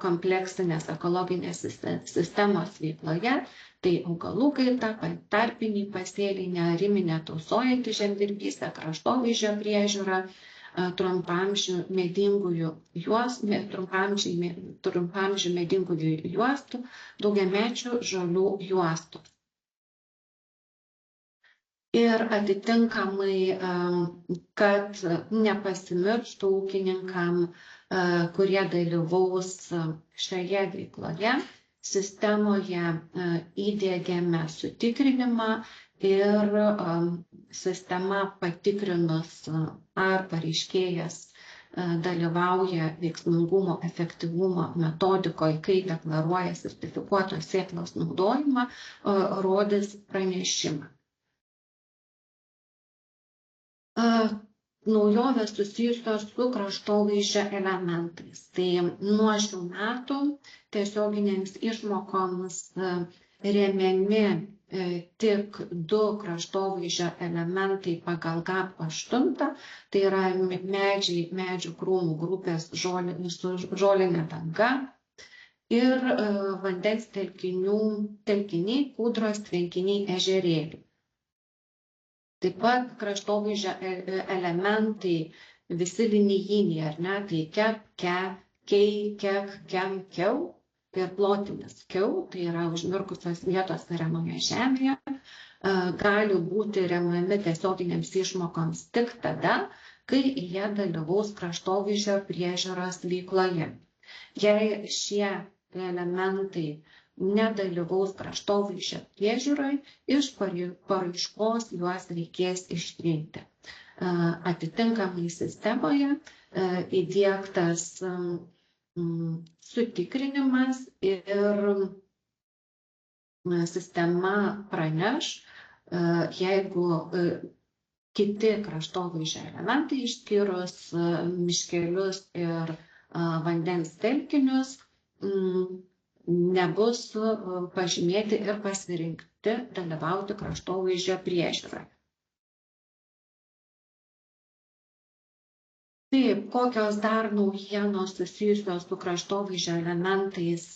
kompleksinės ekologinės sistemos veikloje, tai augalų kaita, tarpiniai pasėliai, neariminė tausojanti žemdirbystė, kraštovaizdžio priežiūra, trumpaamžių medingųjų juostų, daugiamečių žolių juostų. Ir atitinkamai, kad nepasimirštų ūkininkam, kurie dalyvaus šioje veikloje, sistemoje įdiegėme sutikrinimą ir sistema patikrinus, ar pareiškėjas dalyvauja veiksmingumo efektyvumo metodikoje, kai deklaruoja sertifikuotos sėklos naudojimą, rodys pranešimą. Naujovės susijusios su kraštovaizdžio elementais. Tai nuo šių metų tiesioginėms išmokoms remiami tik 2 kraštovaizdžio elementai pagal GAP 8, tai yra medžių krūmų grupės žolinė danga ir vandens telkiniai, kūdros, tvenkiniai, ežerėliai. Taip pat kraštovaizdžio elementai visi linijiniai, ar ne, tai kep, ke, kei, kek, kem, keu ir plotinis keu, tai yra užmirkusios vietos ariamoje žemėje, gali būti remiami tiesioginėms išmokoms tik tada, kai jie dalyvaus kraštovaizdžio priežiūros veikloje. Jei šie elementai nedalyvaus kraštovaizdžio priežiūroje, iš paraiškos juos reikės ištrinti. Atitinkamai sistemoje įdiegtas sutikrinimas ir sistema praneš, jeigu kiti kraštovaizdžio elementai išskyrus miškelius ir vandens telkinius nebus pažymėti ir pasirinkti dalyvauti kraštovaizdžio priežiūroje. Taip, kokios dar naujienos susijusios su kraštovaizdžio elementais,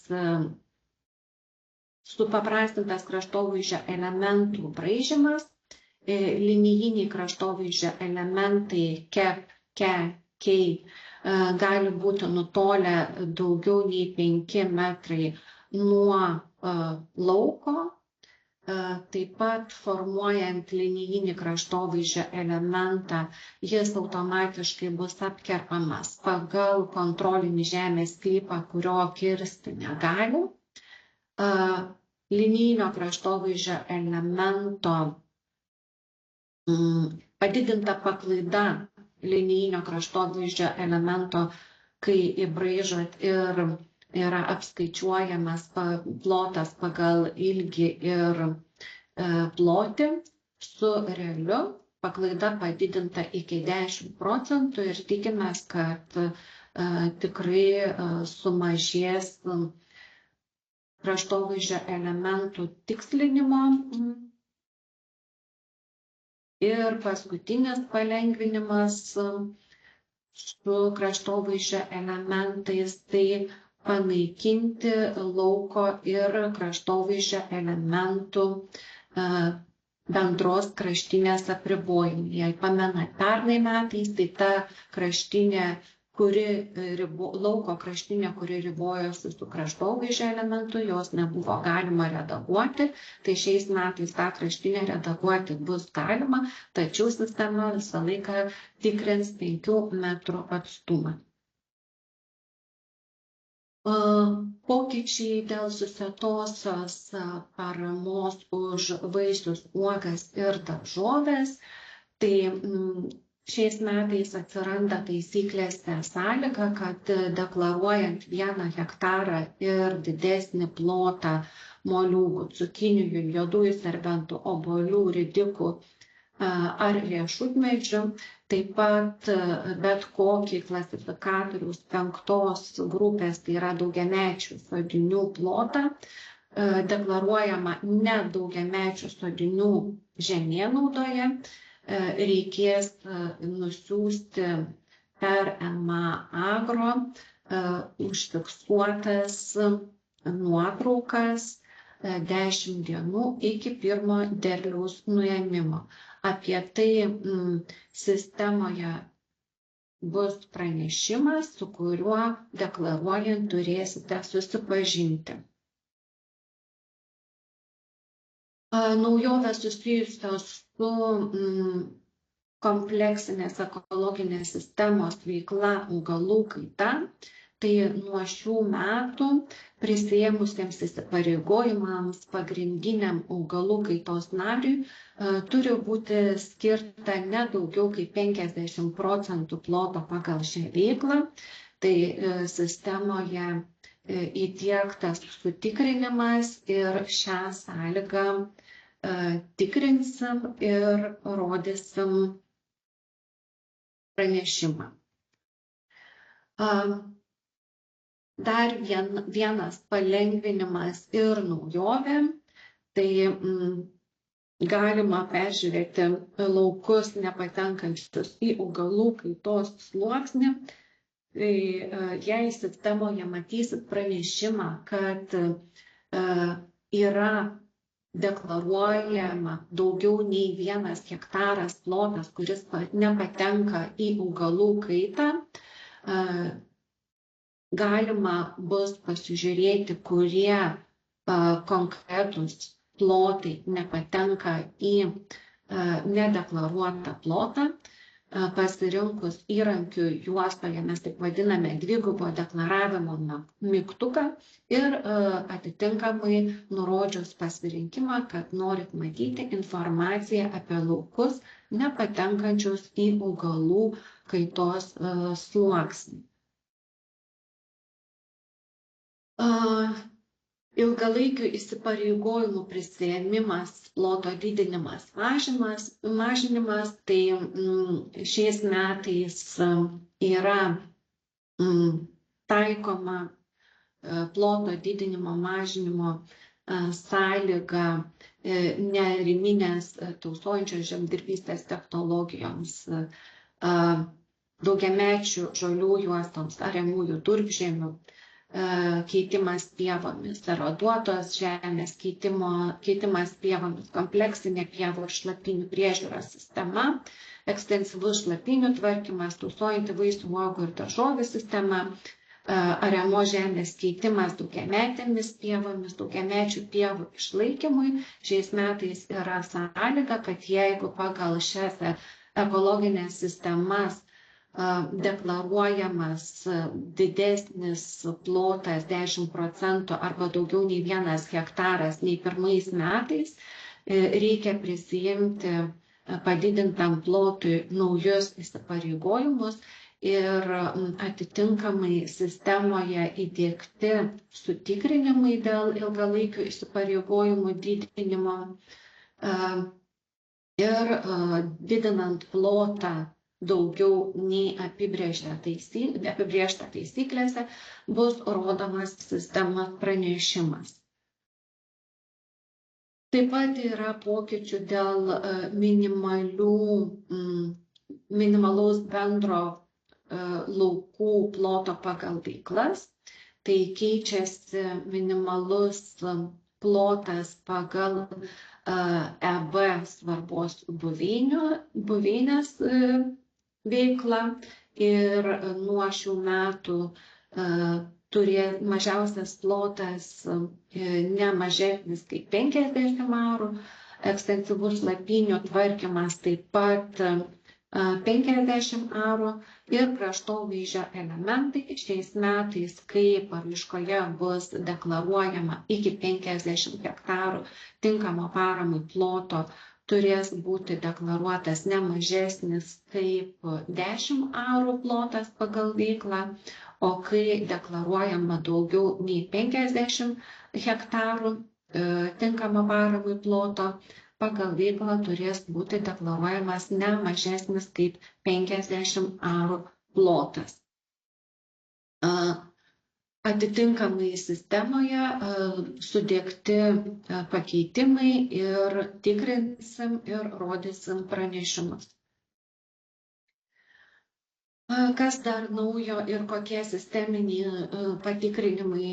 supaprastintas kraštovaizdžio elementų braižymas linijiniai kraštovaizdžio elementai kep, ke, kei gali būti nutolę daugiau nei 5 metrai nuo lauko. Taip pat formuojant linijinį kraštovaizdžio elementą, jis automatiškai bus apkerpamas pagal kontrolinį žemės sklypą, kurio kirsti negali. Linijinio kraštovaizdžio elemento padidinta paklaida linijinio kraštovaizdžio elemento, kai įbraižot ir yra apskaičiuojamas plotas pagal ilgį ir plotį su realiu, paklaida padidinta iki 10% ir tikimės, kad tikrai sumažės kraštovaizdžio elementų tikslinimo. Ir paskutinis palengvinimas su kraštovaizdžio elementais, tai panaikinti lauko ir kraštovaizdžio elementų bendros kraštinės apribojimai. Jei pamenat, pernai metais, tai ta kraštinė, lauko kraštinė, kuri ribojosi su kraštovaizdžio elementu, jos nebuvo galima redaguoti, tai šiais metais tą kraštinę redaguoti bus galima, tačiau sistema visą laiką tikrins 5 metrų atstumą. Pokyčiai dėl susietosios paramos už vaisius, uogas ir daržoves, tai šiais metais atsiranda taisyklėse sąlyga, kad deklaruojant 1 hektarą ir didesnį plotą moliūgų, cukinijų, juodųjų serbentų, obuolių, ridikų ar riešutmedžių, taip pat bet kokį klasifikatoriaus 5 grupės, tai yra daugiamečių sodinių plotą, deklaruojama ne daugiamečių sodinių žemėnaudoje, reikės nusiųsti per NMA Agro užfiksuotas nuotraukas 10 dienų iki pirmo derliaus nuėmimo. Apie tai sistemoje bus pranešimas, su kuriuo deklaruojant turėsite susipažinti. Naujovės susijusios su kompleksinės ekologinės sistemos veikla augalų kaita, tai nuo šių metų prisiėmusiems įsipareigojimams pagrindiniam augalų kaitos nariui turi būti skirta ne daugiau kaip 50% ploto pagal šią veiklą. Tai sistemoje įdiegtas sutikrinimas ir šią sąlygą tikrinsim ir rodysim pranešimą. Dar vienas palengvinimas ir naujovė, tai galima peržiūrėti laukus nepatenkančius į augalų kaitos sluoksnį. Tai jei sistemoje matysit pranešimą, kad yra deklaruojama daugiau nei 1 hektaras plotas, kuris nepatenka į augalų kaitą, galima bus pasižiūrėti, kurie konkretūs plotai nepatenka į nedeklaruotą plotą. Pasirinkus įrankių juostoje, mes taip vadiname dvigubo deklaravimo mygtuką ir atitinkamai nurodžius pasirinkimą, kad norit matyti informaciją apie laukus nepatenkančius į augalų kaitos sluoksnį. Ilgalaikių įsipareigojimų prisiėmimas, ploto didinimas, mažinimas, tai šiais metais yra taikoma ploto didinimo, mažinimo sąlyga neariminės tausojančios žemdirbystės technologijoms, daugiamečių žolių juostoms, ariamųjų durpžemių, keitimas pievomis, eroduotos žemės keitimas pievomis, kompleksinė pievų ir šlapynių priežiūros sistema, ekstensyvus šlapynių tvarkymas, tausojanti vaisių, uogų ir daržovių sistema, ariamos žemės keitimas daugiametėmis pievomis, daugiamečių pievų išlaikymui. Šiais metais yra sąlyga, kad jeigu pagal šias ekologinės sistemas deklaruojamas didesnis plotas 10% arba daugiau nei 1 hektaras nei pirmais metais, reikia prisijimti padidintam plotui naujus įsipareigojimus ir atitinkamai sistemoje įdiegti sutikrinimai dėl ilgalaikių įsipareigojimų didinimo ir didinant plotą daugiau nei apibrėžta taisyklėse bus rodomas sistemos pranešimas. Taip pat yra pokyčių dėl minimalaus bendro laukų ploto pagal veiklas. Tai keičiasi minimalus plotas pagal EB svarbos buveinės veiklą ir nuo šių metų mažiausias plotas ne mažesnis kaip 50 arų, ekstensyvus šlapynių tvarkymas taip pat 50 arų ir kraštovaizdžio elementai šiais metais, kai paraiškoje bus deklaruojama iki 50 hektarų tinkamo paramai ploto, turės būti deklaruotas ne mažesnis kaip 10 arų plotas pagal veiklą, o kai deklaruojama daugiau nei 50 hektarų tinkamo paramai ploto, pagal veiklą turės būti deklaruojamas ne mažesnis kaip 50 arų plotas. Atitinkamai sistemoje sudiegti pakeitimai ir tikrinsim ir rodysim pranešimus. Kas dar naujo ir kokie sisteminiai patikrinimai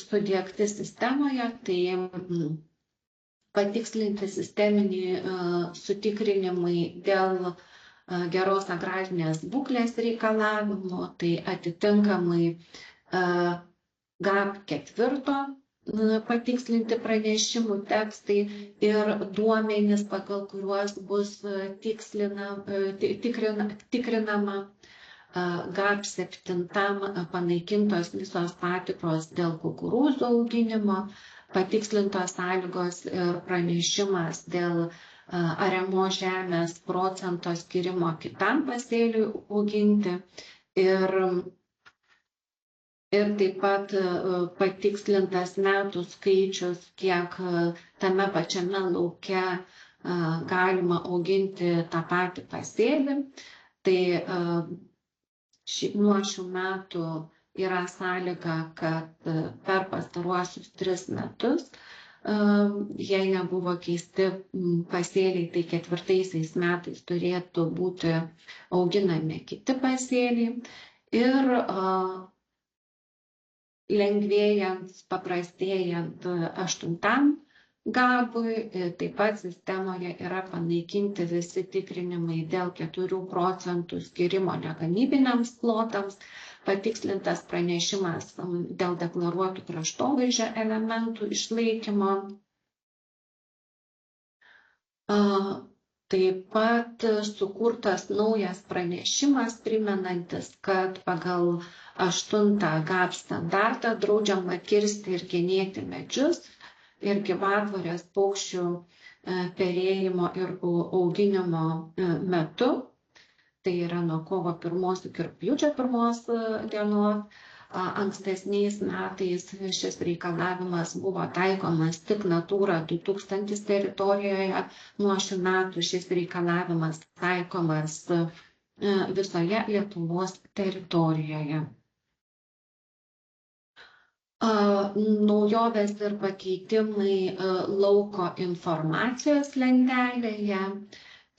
sudiegti sistemoje, tai patikslinti sisteminiai sutikrinimai dėl geros agrarinės būklės reikalavimų, tai atitinkamai GAP 4 patikslinti pranešimų tekstai ir duomenys, pagal kuriuos bus tikrinama. GAP 7 panaikintos visos patikros dėl kukurūzų auginimo, patikslintos sąlygos ir pranešimas dėl ariamos žemės procento skirimo kitam pasėliui auginti ir taip pat patikslintas metų skaičius, kiek tame pačiame lauke galima auginti tą patį pasėlį. Tai nuo šių metų yra sąlyga, kad per pastaruosius 3 metus, jei nebuvo keisti pasėliai, tai 4 metais turėtų būti auginami kiti pasėliai. Ir lengvėjant, paprastėjant 8 GAP-ui, taip pat sistemoje yra panaikinti visi tikrinimai dėl 4% skirimo negamybiniams plotams, patikslintas pranešimas dėl deklaruotų kraštovaizdžio elementų išlaikymo. Taip pat sukurtas naujas pranešimas, primenantis, kad pagal 8 GAP standartą draudžiama kirsti ir genėti medžius ir gyvatvorės paukščių perėjimo ir auginimo metu. Tai yra nuo kovo 1 iki rugpjūčio 1 dienos. Ankstesniais metais šis reikalavimas buvo taikomas tik Natūra 2000 teritorijoje. Nuo šių metų šis reikalavimas taikomas visoje Lietuvos teritorijoje. Naujovės ir pakeitimai lauko informacijos lentelėje.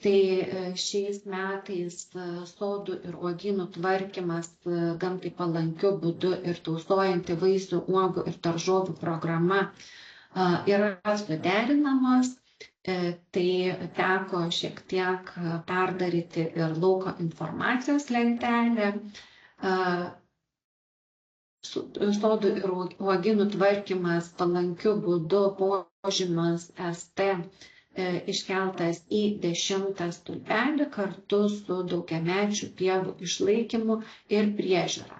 Tai šiais metais sodų ir uogynų tvarkymas gamtai palankiu būdu ir tausojanti vaisių, uogų ir daržovių programa yra suderinamos. Tai teko šiek tiek perdaryti ir lauko informacijos lentelę. Sodų ir uogynų tvarkymas palankiu būdu požymis ST iškeltas į 10 stulpelį kartu su daugiamečių pievų išlaikymu ir priežiūra.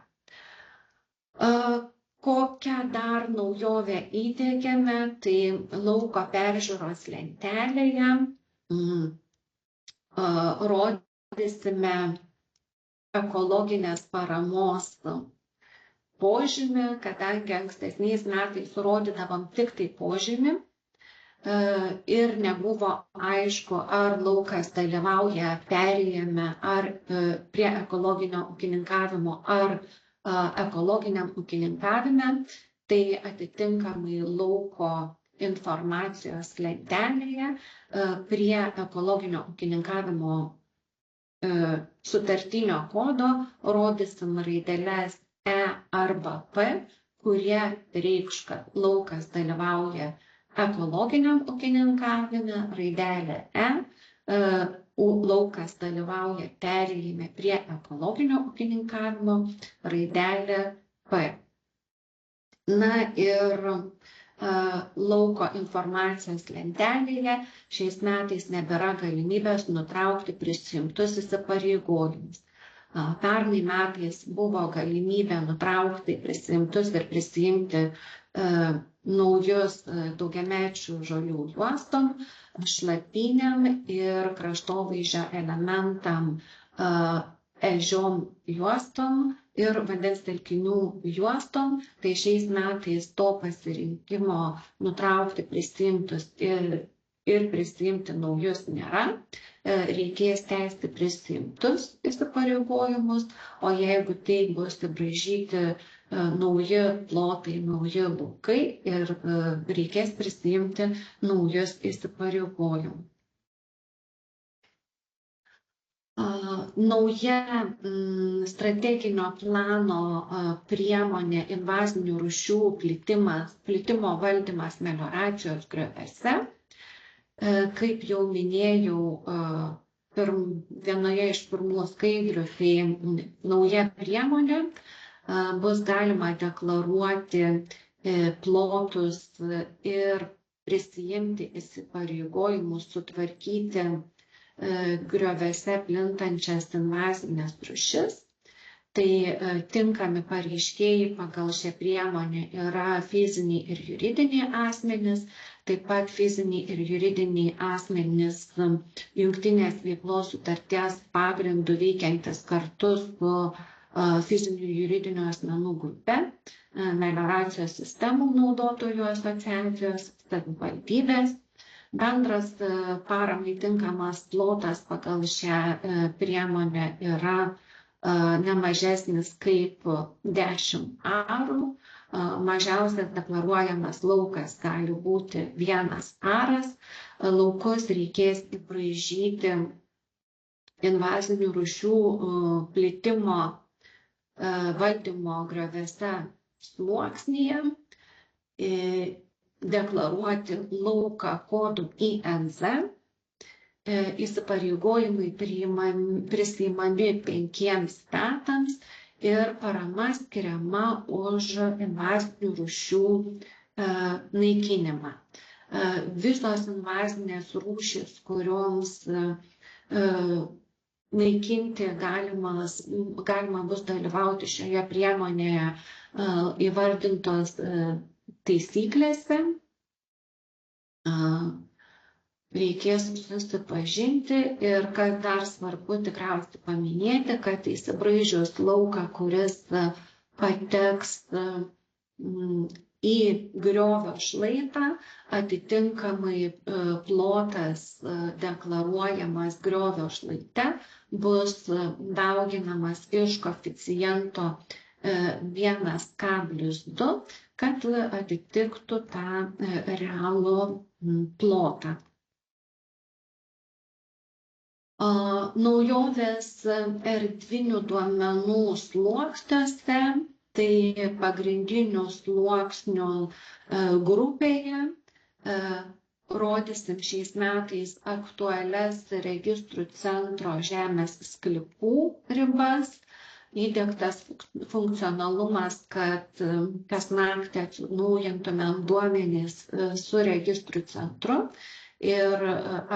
Kokią dar naujovę įdiegėme, tai lauko peržiūros lentelėje rodysime ekologinės paramos požymį, kadangi ankstesniais metais rodydavom tik tai požymį ir nebuvo aišku, ar laukas dalyvauja perėjime ar prie ekologinio ūkininkavimo ar ekologiniam ūkininkavime, tai atitinkamai lauko informacijos lentelėje prie ekologinio ūkininkavimo sutartinio kodo rodysim raideles E arba P, kurie reikš, kad laukas dalyvauja ekologiniam ūkininkavime, raidelė E, laukas dalyvauja perėjime prie ekologinio ūkininkavimo, raidelė P. Na ir lauko informacijos lentelėje šiais metais nebėra galimybės nutraukti prisiimtus įsipareigojimus. Pernai metais buvo galimybė nutraukti prisiimtus ir prisiimti naujus daugiamečių žolių juostom, šlapynėm ir kraštovaizdžio elementam, ežiom juostom ir vandens telkinių juostom. Tai šiais metais to pasirinkimo nutraukti prisiimtus ir prisiimti naujus nėra. Reikės tęsti prisiimtus įsipareigojimus, o jeigu tai bus įbraižyti nauji plotai, nauji laukai ir reikės prisiimti naujus įsipareigojimus. Nauja strateginio plano priemonė invazinių rūšių plitimo valdymas melioracijos grioviuose. Kaip jau minėjau vienoje iš pirmų skaidrių, tai nauja priemonė bus galima deklaruoti plotus ir prisijimti įsipareigojimus sutvarkyti grioviuose plintančias invazinės rūšis. Tai tinkami pareiškėjai pagal šią priemonę yra fiziniai ir juridiniai asmenys, taip pat fiziniai ir juridiniai asmenys jungtinės veiklos sutarties pagrindų veikiantis kartu su fizinių ir juridinių asmenų grupe, melioracijos sistemų naudotojų asociacijos, savivaldybės. Bendras paramai tinkamas plotas pagal šią priemonę yra nemažesnis kaip 10 arų. Mažiausias deklaruojamas laukas gali būti 1 aras. Laukus reikės įbraižyti invazinių rūšių plitimo valdymo grioviuose sluoksnyje, deklaruoti lauką kodu INZ. Įsipareigojimai prisiimami 5 metams ir parama skiriama už invazinių rūšių naikinimą. Visos invazinės rūšys, kurioms naikinti galima bus dalyvauti šioje priemonėje, įvardintos taisyklėse. Reikės susipažinti ir kas dar svarbu tikriausiai paminėti, kad įsibraižius lauką, kuris pateks į griovio šlaitą, atitinkamai plotas deklaruojamas griovio šlaite bus dauginamas iš koeficiento 1,2, kad atitiktų tą realų plotą. Naujovės erdvinių duomenų sluoksniuose, tai pagrindinių sluoksnių grupėje rodysim šiais metais aktualias registrų centro žemės sklypų ribas, įdiegtas funkcionalumas, kad kasnaktį atnaujintumėm duomenys su registrų centru ir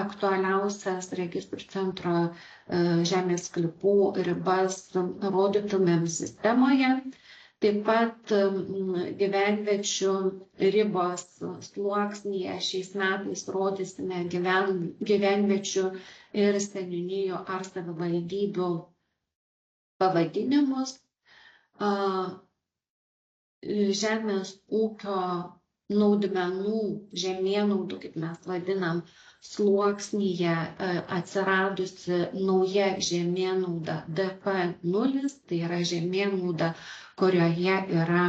aktualiausias registrų centro žemės sklypų ribas rodytumėm sistemoje. Taip pat gyvenviečių ribos sluoksnyje šiais metais rodysime gyvenviečių ir seniūnijų ar savivaldybių pavadinimus. Žemės ūkio naudmenų, žemėnaudų, kaip mes vadinam, sluoksnyje atsiradusi nauja žemėnauda DP0, tai yra žemėnauda, kurioje yra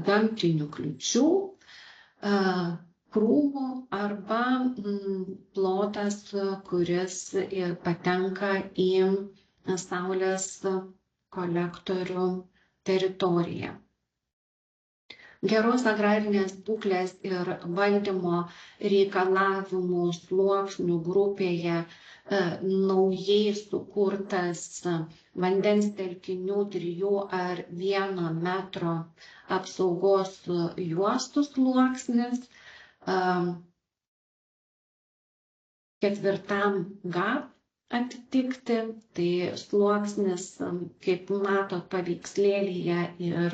gamtinių kliūčių, krūmų arba plotas, kuris ir patenka į saulės kolektorių teritoriją. Geros agrarinės būklės ir valdymo reikalavimų sluoksnių grupėje naujai sukurtas vandens telkinių 3 ar 1 metro apsaugos juostų sluoksnis. 4 GAP atitikti, tai sluoksnis, kaip matot paveikslėlyje, ir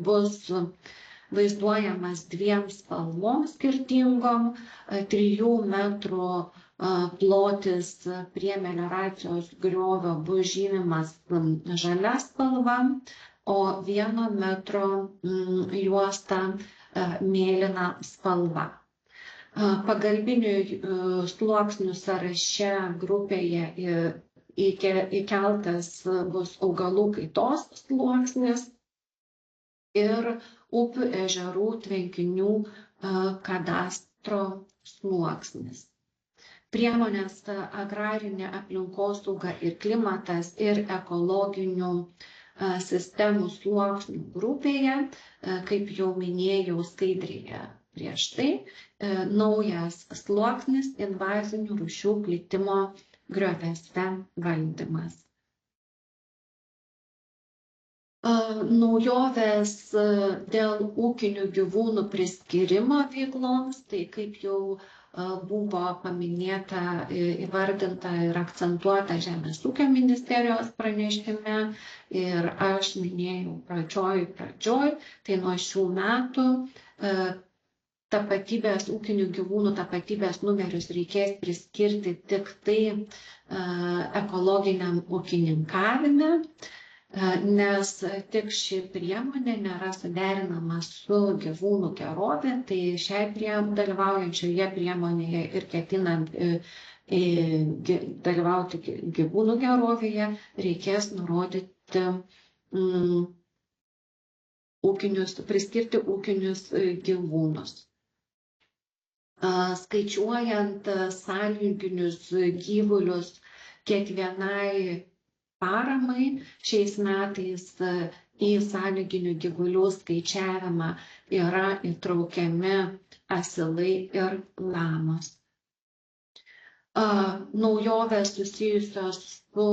bus vaizduojamas 2 spalvom skirtingom, 3 metrų plotis prie melioracijos griovio bus žymimas žalia spalva, o 1 metro juosta mėlyna spalva. Pagalbinių sluoksnių sąraše grupėje įkeltas bus augalų kaitos sluoksnis ir upių, ežerų, tvenkinių kadastro sluoksnis. Priemonės agrarinė aplinkosauga ir klimatas ir ekologinių sistemų sluoksnių grupėje, kaip jau minėjau skaidrėje prieš tai, naujas sluoksnis invazinių rūšių plitimo grioviuose valdymas. Naujovės dėl ūkinių gyvūnų priskyrimo veikloms, tai kaip jau buvo paminėta, įvardinta ir akcentuota Žemės ūkio ministerijos pranešime ir aš minėjau pradžioj, tai nuo šių metų tapatybės, ūkinių gyvūnų tapatybės numerius reikės priskirti tik tai ekologiniam ūkininkavime, nes tik ši priemonė nėra suderinama su gyvūnų gerove, tai dalyvaujančioje priemonėje ir ketinant dalyvauti gyvūnų gerovėje, reikės nurodyti priskirti ūkinius gyvūnus. Skaičiuojant sąlyginius gyvulius kiekvienai paramai, šiais metais į sąlyginių gyvulių skaičiavimą yra įtraukiami asilai ir lamos. Naujovės susijusios su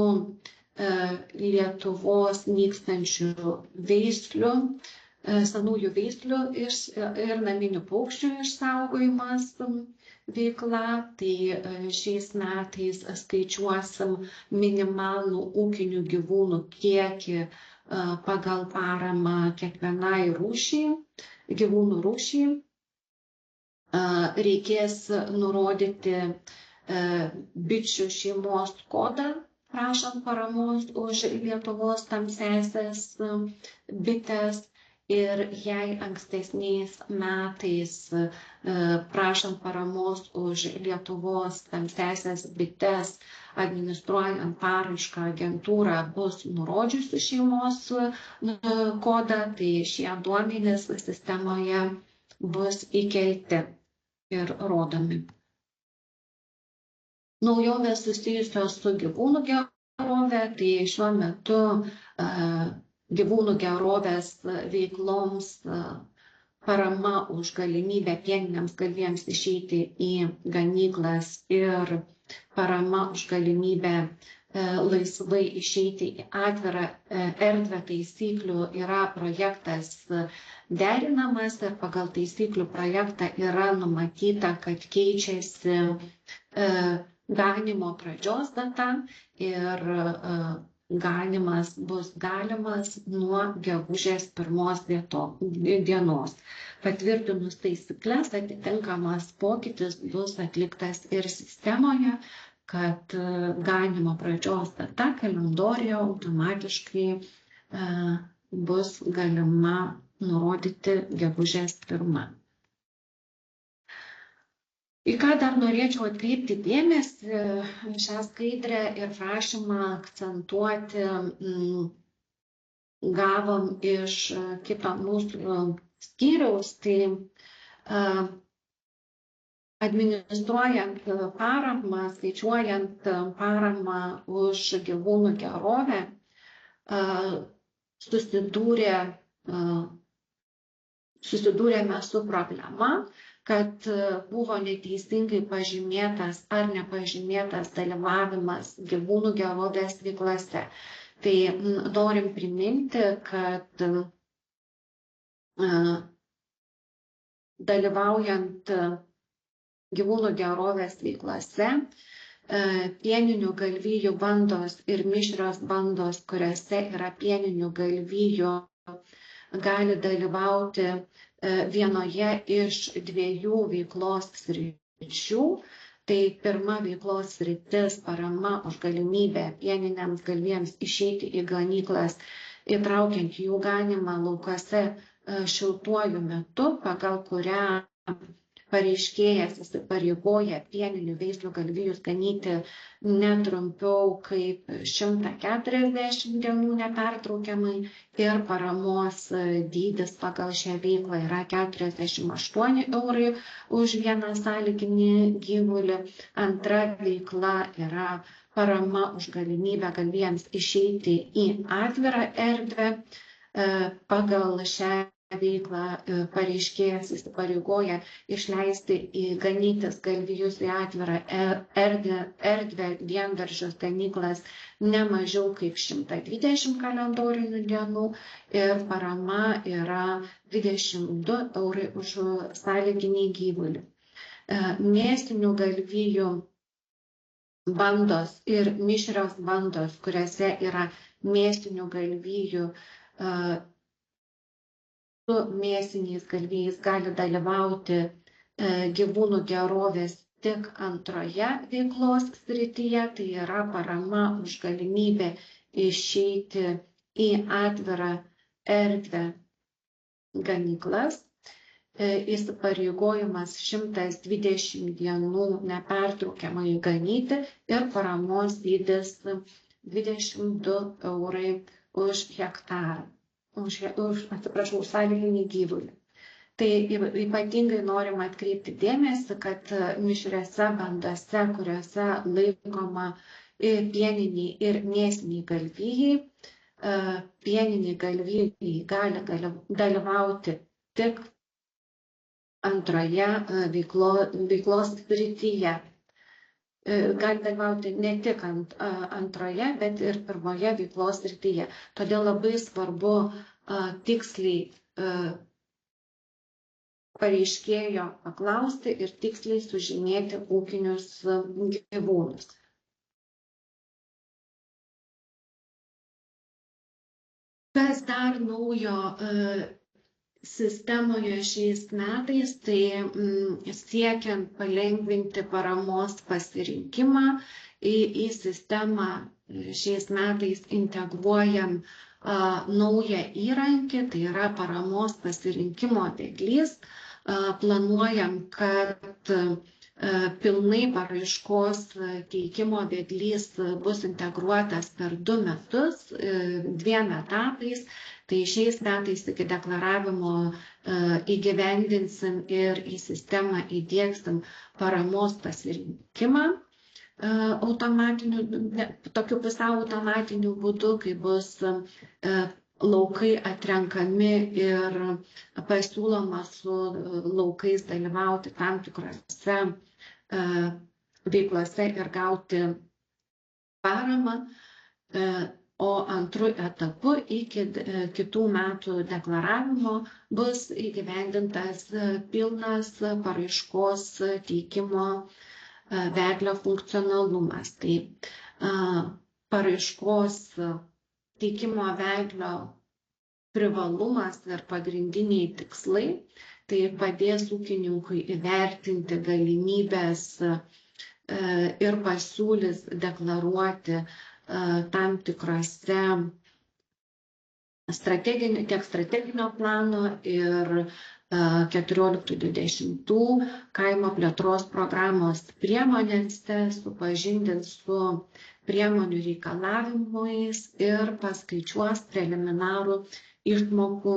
Lietuvos nykstančių veislių, senųjų veislių ir naminių paukščių išsaugojimas veikla. Tai šiais metais skaičiuosim minimalų ūkinių gyvūnų kiekį pagal paramą kiekvienai gyvūnų rūšiai. Reikės nurodyti bičių šeimos kodą, prašant paramos už Lietuvos tamsiąsias bites, ir jei ankstesniais metais prašant paramos už Lietuvos tamsiąsias bites administruojant paraišką agentūra bus nurodžiusi šeimos kodą, tai šie duomenys sistemoje bus įkelti ir rodomi. Naujovės susijusios su gyvūnų gerove, tai šiuo metu gyvūnų gerovės veikloms parama už galimybę pieniniams galvijams išeiti į ganyklas ir parama už galimybę laisvai išeiti į atvirą erdvę taisyklių yra projektas derinamas ir pagal taisyklių projektą yra numatyta, kad keičiasi ganymo pradžios data ir ganymas bus galimas nuo gegužės 1 dienos. Patvirtinus taisykles, atitinkamas pokytis bus atliktas ir sistemoje, kad ganymo pradžios data kalendorijoje automatiškai bus galima nurodyti gegužės 1. Į ką dar norėčiau atkreipti dėmesį, šią skaidrę ir prašymą akcentuoti gavom iš kito mūsų skyriaus, tai administruojant paramą, skaičiuojant paramą už gyvūnų gerovę, susidūrėme su problema, kad buvo neteisingai pažymėtas ar nepažymėtas dalyvavimas gyvūnų gerovės veiklose. Tai norim priminti, kad dalyvaujant gyvūnų gerovės veiklose, pieninių galvijų bandos ir mišrios bandos, kuriuose yra pieninių galvijų, gali dalyvauti vienoje iš 2 veiklos sričių. Tai pirma veiklos sritis parama už galimybę pieniniams galvijams išeiti į ganyklas, įtraukiant jų ganymą laukuose šiltuoju metu, pagal kurią pareiškėjas įsipareigoja pieninių veislių galvijus ganyti ne trumpiau kaip 140 dienų nepertraukiamai ir paramos dydis pagal šią veiklą yra 48 eurai už vieną sąlyginį gyvulį. Antra veikla yra parama už galimybę galvijams išeiti į atvirą erdvę. Pagal šią veiklą pareiškėjas įsipareigoja išleisti į ganytis galvijus į atvirą erdvę viendaržės ganyklas ne mažiau kaip 120 kalendorinių dienų ir parama yra 22 eurai už sąlyginį gyvulį. Mėsinių galvijų bandos ir mišrios bandos, kuriuose yra mėsinių galvijų, su mėsiniais galvijais gali dalyvauti gyvūnų gerovės tik antroje veiklos srityje, tai yra parama už galimybę išeiti į atvirą erdvę ganyklas, įsipareigojimas 120 dienų nepertraukiamai ganyti ir paramos dydis 22 eurai už hektarą. Už sąlyginį gyvulį. Tai ypatingai norim atkreipti dėmesį, kad mišriose bandose, kuriuose laikoma pieniniai ir mėsiniai galvijai, pieniniai galvijai gali dalyvauti tik antroje veiklos srityje. Gali dalyvauti ne tik antroje, bet ir pirmoje veiklos srityje. Todėl labai svarbu tiksliai pareiškėjo paklausti ir tiksliai sužymėti ūkinius gyvūnus. Kas dar naujo sistemoje šiais metais, tai siekiant palengvinti paramos pasirinkimą, į sistemą šiais metais integruojam naują įrankį, tai yra paramos pasirinkimo vedlys. Planuojam, kad pilnai paraiškos teikimo vedlys bus integruotas per 2 metus, 2 etapais. Tai šiais metais iki deklaravimo įgyvendinsim ir į sistemą įdiegsim paramos pasirinkimą. tokiu pusiau automatiniu būdu, kai bus laukai atrenkami ir pasiūloma su laukais dalyvauti tam tikrose veiklose ir gauti paramą, o antru etapu iki kitų metų deklaravimo bus įgyvendintas pilnas paraiškos teikimo vedlio funkcionalumas. Tai paraiškos teikimo vedlio privalumas ir pagrindiniai tikslai, tai padės ūkininkui įvertinti galimybės ir pasiūlys deklaruoti tam tikrose tiek strateginio plano ir 14-20 kaimo plėtros programos priemonėse supažindins su priemonių reikalavimais ir paskaičiuos preliminarų išmokų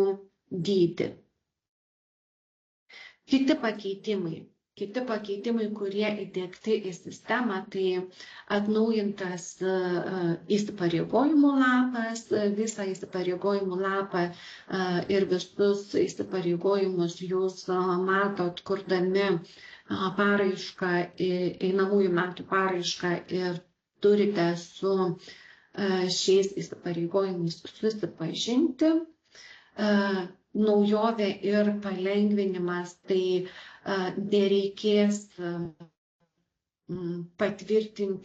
dydį. Kiti pakeitimai, kurie įdiegti į sistemą, tai atnaujintas įsipareigojimų lapas, visą įsipareigojimų lapą ir visus įsipareigojimus jūs matot, kurdami paraišką, einamųjų metų paraišką ir turite su šiais įsipareigojimais susipažinti. Naujovė ir palengvinimas, tai nereikės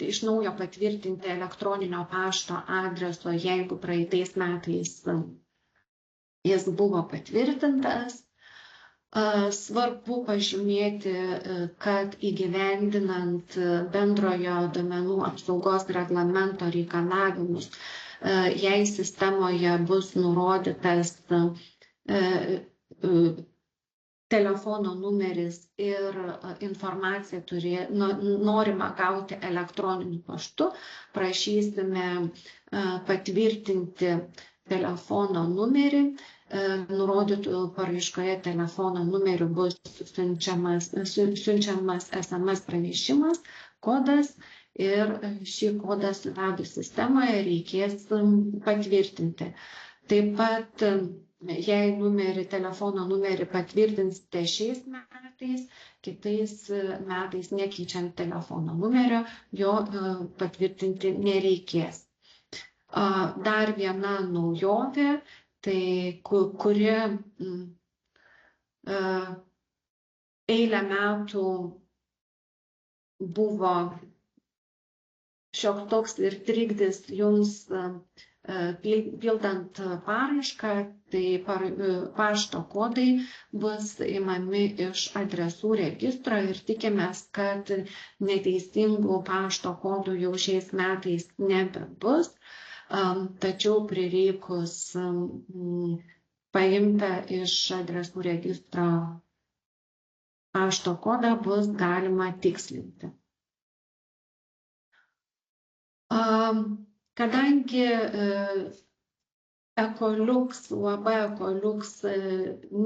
iš naujo patvirtinti elektroninio pašto adreso, jeigu praeitais metais jis buvo patvirtintas. Svarbu pažymėti, kad įgyvendinant bendrojo duomenų apsaugos reglamento reikalavimus, jei sistemoje bus nurodytas telefono numeris ir informaciją norima gauti elektroniniu paštu, prašysime patvirtinti telefono numerį. Nurodytų paraiškoje telefono numeriu bus siunčiamas SMS pranešimas, kodas ir šį kodą suvedus sistemoje reikės patvirtinti. Taip pat, jei telefono numerį patvirtinsite šiais metais, kitais metais nekeičiant telefono numerio, jo patvirtinti nereikės. Dar viena naujovė, tai kuri eilę metų buvo šioks toks ir trikdis jums pildant paraišką, tai pašto kodai bus imami iš adresų registro ir tikimės, kad neteisingų pašto kodų jau šiais metais nebebus. Tačiau prireikus paimta iš adresų registro pašto kodą bus galima tikslinti. Kadangi UAB Ecoliux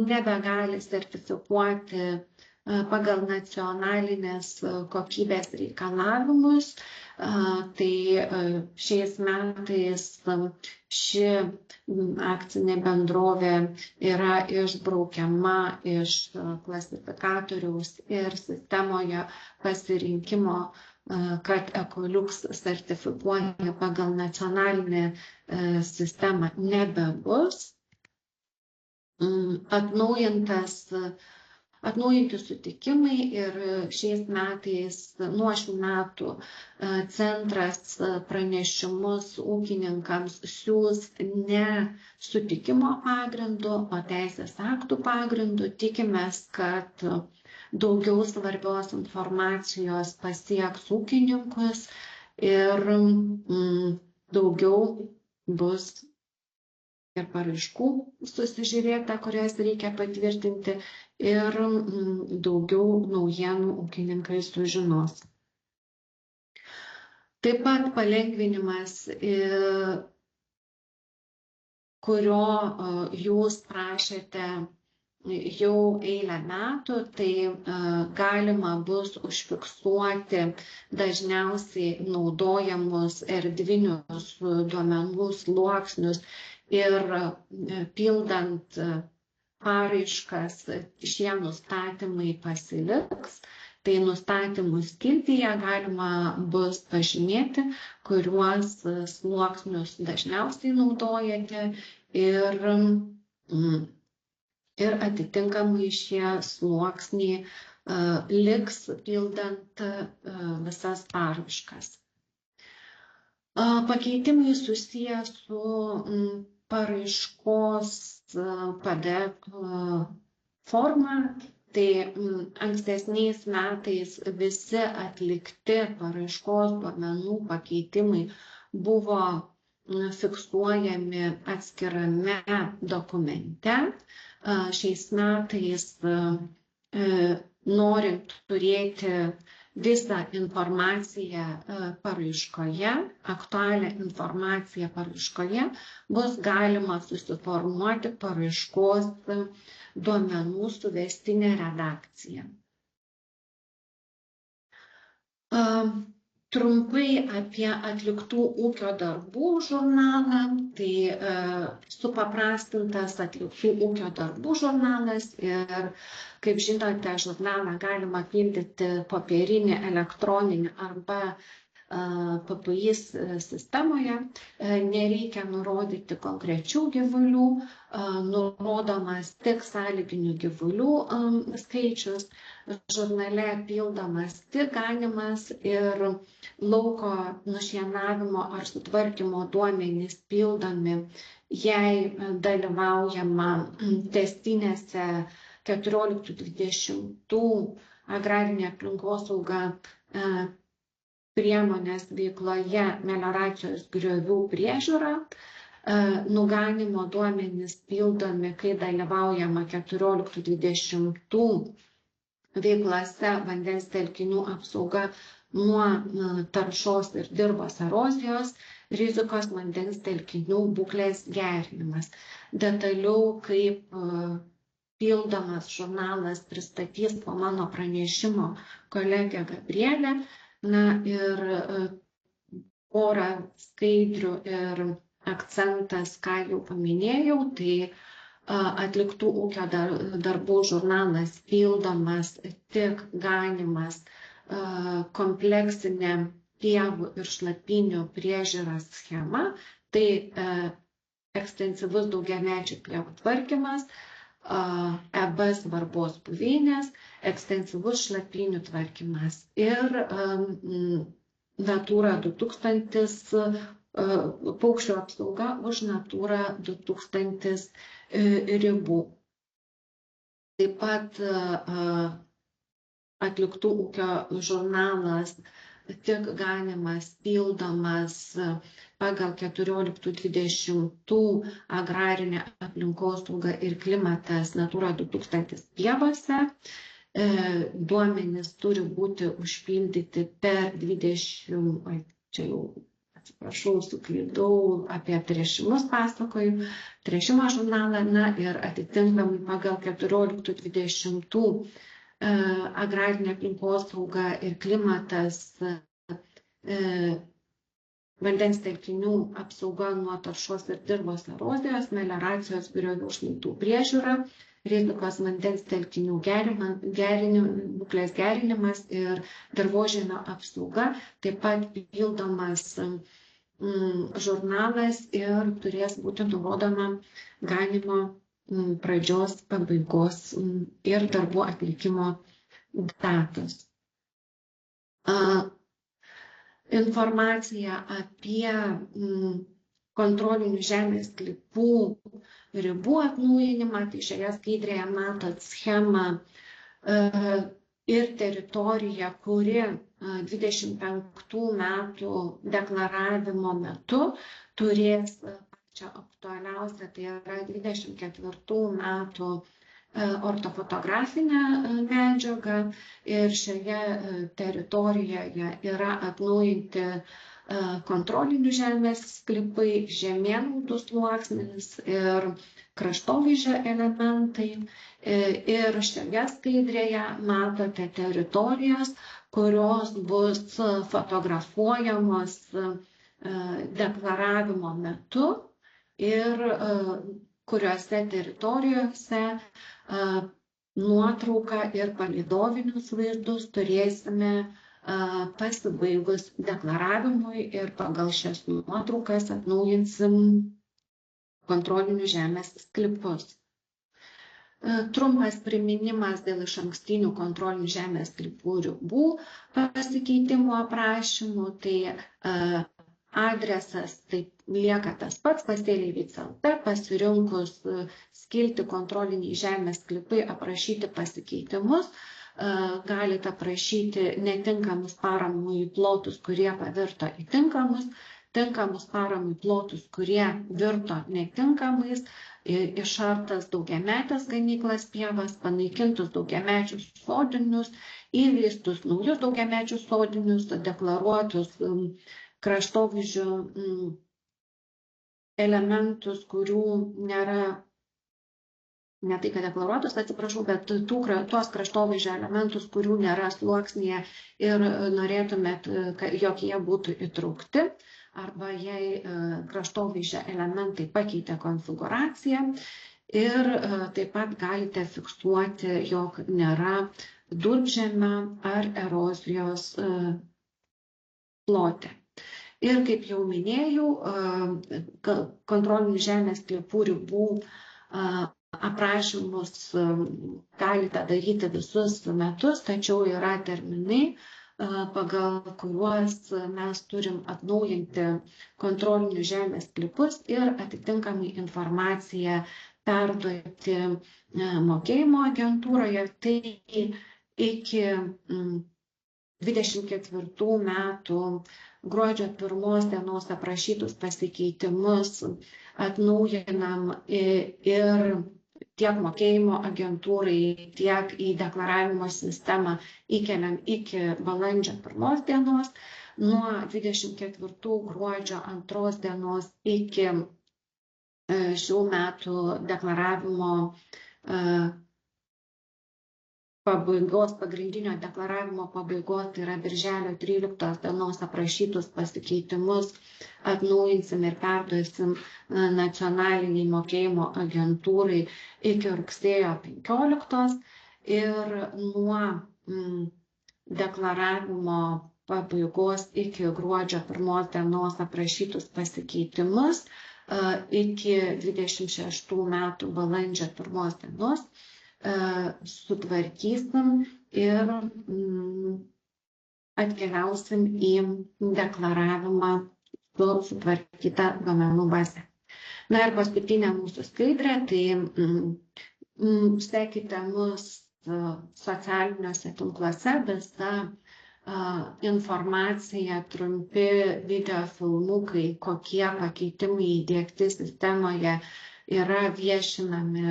nebegali sertifikuoti pagal nacionalinės kokybės reikalavimus, tai šiais metais ši akcinė bendrovė yra išbraukiama iš klasifikatoriaus ir sistemoje pasirinkimo, kad Ecoliux sertifikuoja pagal nacionalinę sistemą nebebus. Atnaujinti sutikimai ir šiais metais, nuo šių metų, centras pranešimus ūkininkams siūs ne sutikimo pagrindu, o teisės aktų pagrindu. Tikimės, kad daugiau svarbios informacijos pasieks ūkininkus ir daugiau bus ir paraiškų susižiūrėta, kurias reikia patvirtinti, ir daugiau naujienų ūkininkai sužinos. Taip pat palengvinimas, kurio jūs prašėte jau eilę metų, tai galima bus užfiksuoti dažniausiai naudojamus erdvinius duomenų sluoksnius ir pildant paraiškas šie nustatymai pasiliks. Tai nustatymų skiltyje galima bus pažymėti, kuriuos sluoksnius dažniausiai naudojate ir atitinkamai šie sluoksniai liks pildant visas paraiškas. Pakeitimai susiję su paraiškos PDF forma. Tai ankstesniais metais visi atlikti paraiškos duomenų pakeitimai buvo fiksuojami atskirame dokumente. Šiais metais, norint turėti visą informaciją paraiškoje, aktualią informaciją paraiškoje, bus galima susiformuoti paraiškos duomenų suvestinę redakciją. Trumpai apie atliktų ūkio darbų žurnalą. Tai supaprastintas atliktų ūkio darbų žurnalas ir, kaip žinote, žurnalą galima pildyti popierinį, elektroninį arba PPI sistemoje. Nereikia nurodyti konkrečių gyvulių, nurodomas tik sąlyginių gyvulių skaičius. Žurnale pildomas tik ganymas ir lauko nušienavimo ar sutvarkymo duomenys pildomi, jei dalyvaujama tęstinėse 14-20 agrarinė aplinkosauga priemonės veikloje melioracijos griovių priežiūra, nuganimo duomenys pildomi, kai dalyvaujama 14-20 veiklose vandens telkinių apsauga nuo taršos ir dirvos erozijos, rizikos vandens telkinių būklės gerinimas. Detaliau, kaip pildomas žurnalas pristatys po mano pranešimo kolegė Gabrielė. Ir porą skaidrių ir akcentas, ką jau paminėjau, tai atliktų ūkio darbų žurnalas pildomas tik ganymas, kompleksinė pievų ir šlapynių priežiūros schema, tai ekstensyvus daugiamečių pievų tvarkymas, EB svarbos buveinės, ekstensyvus šlapynių tvarkymas ir Natūra 2000 paukščių apsauga už Natūra 2000 ribų. Taip pat atliktų ūkio žurnalas tik ganymas pildomas pagal 14-20 agrarinę aplinkosaugą ir klimatas Natūra 2000 pievose. Duomenys turi būti užpildyti per 20, čia jau atsiprašau, suklydau, apie tręšimus pasakoju, tręšimo žurnalą, ir atitinkamai pagal 14-20 agrarinė aplinkosauga ir klimatas vandens telkinių apsauga nuo taršos ir dirvos erozijos, melioracijos griovių šlaitų priežiūra, rizikos vandens telkinių būklės gerinimas ir dirvožemio apsauga, taip pat pildomas žurnalas ir turės būti nurodoma ganymo pradžios, pabaigos ir darbų atlikimo datos. Informacija apie kontrolinių žemės sklypų ribų atnaujinimą, tai šioje skaidrėje matot schemą ir teritoriją, kuri 25 metų deklaravimo metu turės pačią aktualiausią, tai yra 24 metų ortofotografinę medžiagą ir šioje teritorijoje yra atnaujinti kontrolinių žemės sklypai, žemėnaudų sluoksnis ir kraštovaizdžio elementai. Ir šioje skaidrėje matote teritorijas, kurios bus fotografuojamos deklaravimo metu ir kuriuose teritorijose nuotrauką ir palydovinius vaizdus turėsime pasibaigus deklaravimui ir pagal šias nuotraukas atnaujinsim kontrolinių žemės sklypus. Trumpas priminimas dėl išankstinių kontrolinių žemės sklypų ribų pasikeitimų aprašymų. Tai adresas taip lieka tas pats, pasėliai.lt, pasirinkus skilti kontroliniai žemės sklypai aprašyti pasikeitimus, galite aprašyti netinkamus paramui plotus, kurie pavirto į tinkamus, tinkamus paramui plotus, kurie virto netinkamais, išartas daugiametės ganyklas pievas, panaikintus daugiamečius sodinius, įveistus naujus daugiamečius sodinius, deklaruotus kraštovaizdžio elementus, kurių nėra, ne tai, kad deklaruotus, atsiprašau, bet tuos kraštovaizdžio elementus, kurių nėra sluoksnyje ir norėtumėt, jog jie būtų įtraukti, arba jei kraštovaizdžio elementai pakeitė konfiguraciją ir taip pat galite fiksuoti, jog nėra durpžemio ar erozijos plote. Ir kaip jau minėjau, kontrolinių žemės sklypų ribų aprašymus galite daryti visus metus, tačiau yra terminai, pagal kuriuos mes turim atnaujinti kontrolinių žemės sklypus ir atitinkamai informaciją perduoti mokėjimo agentūroje. Tai iki 24 metų gruodžio 1 dienos aprašytus pasikeitimus atnaujinam ir tiek mokėjimo agentūrai, tiek į deklaravimo sistemą įkeliam iki balandžio 1 dienos, nuo 24 gruodžio 2 dienos iki šių metų deklaravimo pabaigos, pagrindinio deklaravimo pabaigos, tai yra birželio 13 dienos aprašytus pasikeitimus atnaujinsim ir perduosim nacionaliniai mokėjimo agentūrai iki rugsėjo 15 ir nuo deklaravimo pabaigos iki gruodžio 1 dienos aprašytus pasikeitimus iki 26 metų balandžio 1 dienos sutvarkysim ir atkeliausim į deklaravimą su sutvarkyta duomenų baze. Na ir paskutinė mūsų skaidrė, tai sekite mus socialiniuose tinkluose, visa informacija, trumpi video filmukai, kokie pakeitimai įdiegti sistemoje yra viešinami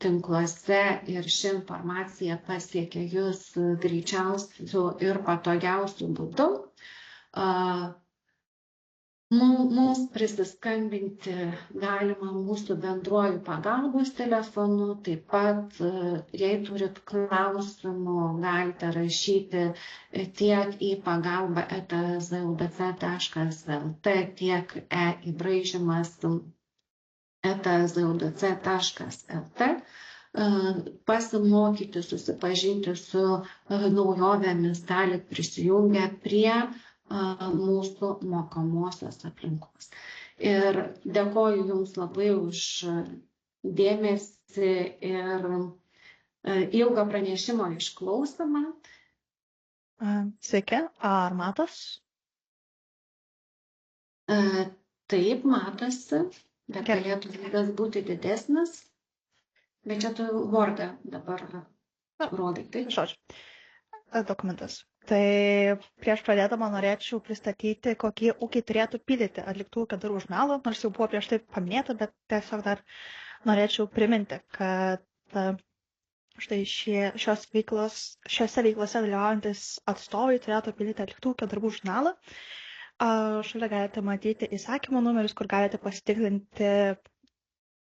tinkluose ir ši informacija pasiekia jūs greičiausiu ir patogiausiu būdu. Mums prisiskambinti galima mūsų bendruoju pagalbos telefonu, taip pat, jei turit klausimų, galite rašyti tiek į pagalba@zdc.lt, tiek įbraižymas@zdc.lt, pasimokyti, susipažinti su naujovėmis galit prisijungę prie mūsų mokomosios aplinkos. Ir dėkoju Jums labai už dėmesį ir ilgo pranešimo išklausymą. Sveiki, ar matos? Taip, matosi, bet galėtų vaizdas būti didesnis. Bet čia tu Wordą dabar rodai, taip? Žodžiu, dokumentas. Tai prieš pradėdama norėčiau pristatyti, kokie ūkiai turėtų pildyti atliktų kadrų žurnalų, nors jau buvo prieš tai paminėta, bet tiesiog dar norėčiau priminti, kad štai šiose veiklose dalyvaujantis atstovai turėtų pildyti atliktų ūkio darbų žurnalą. Šalia galite matyti įsakymo numerius, kur galite pasitikrinti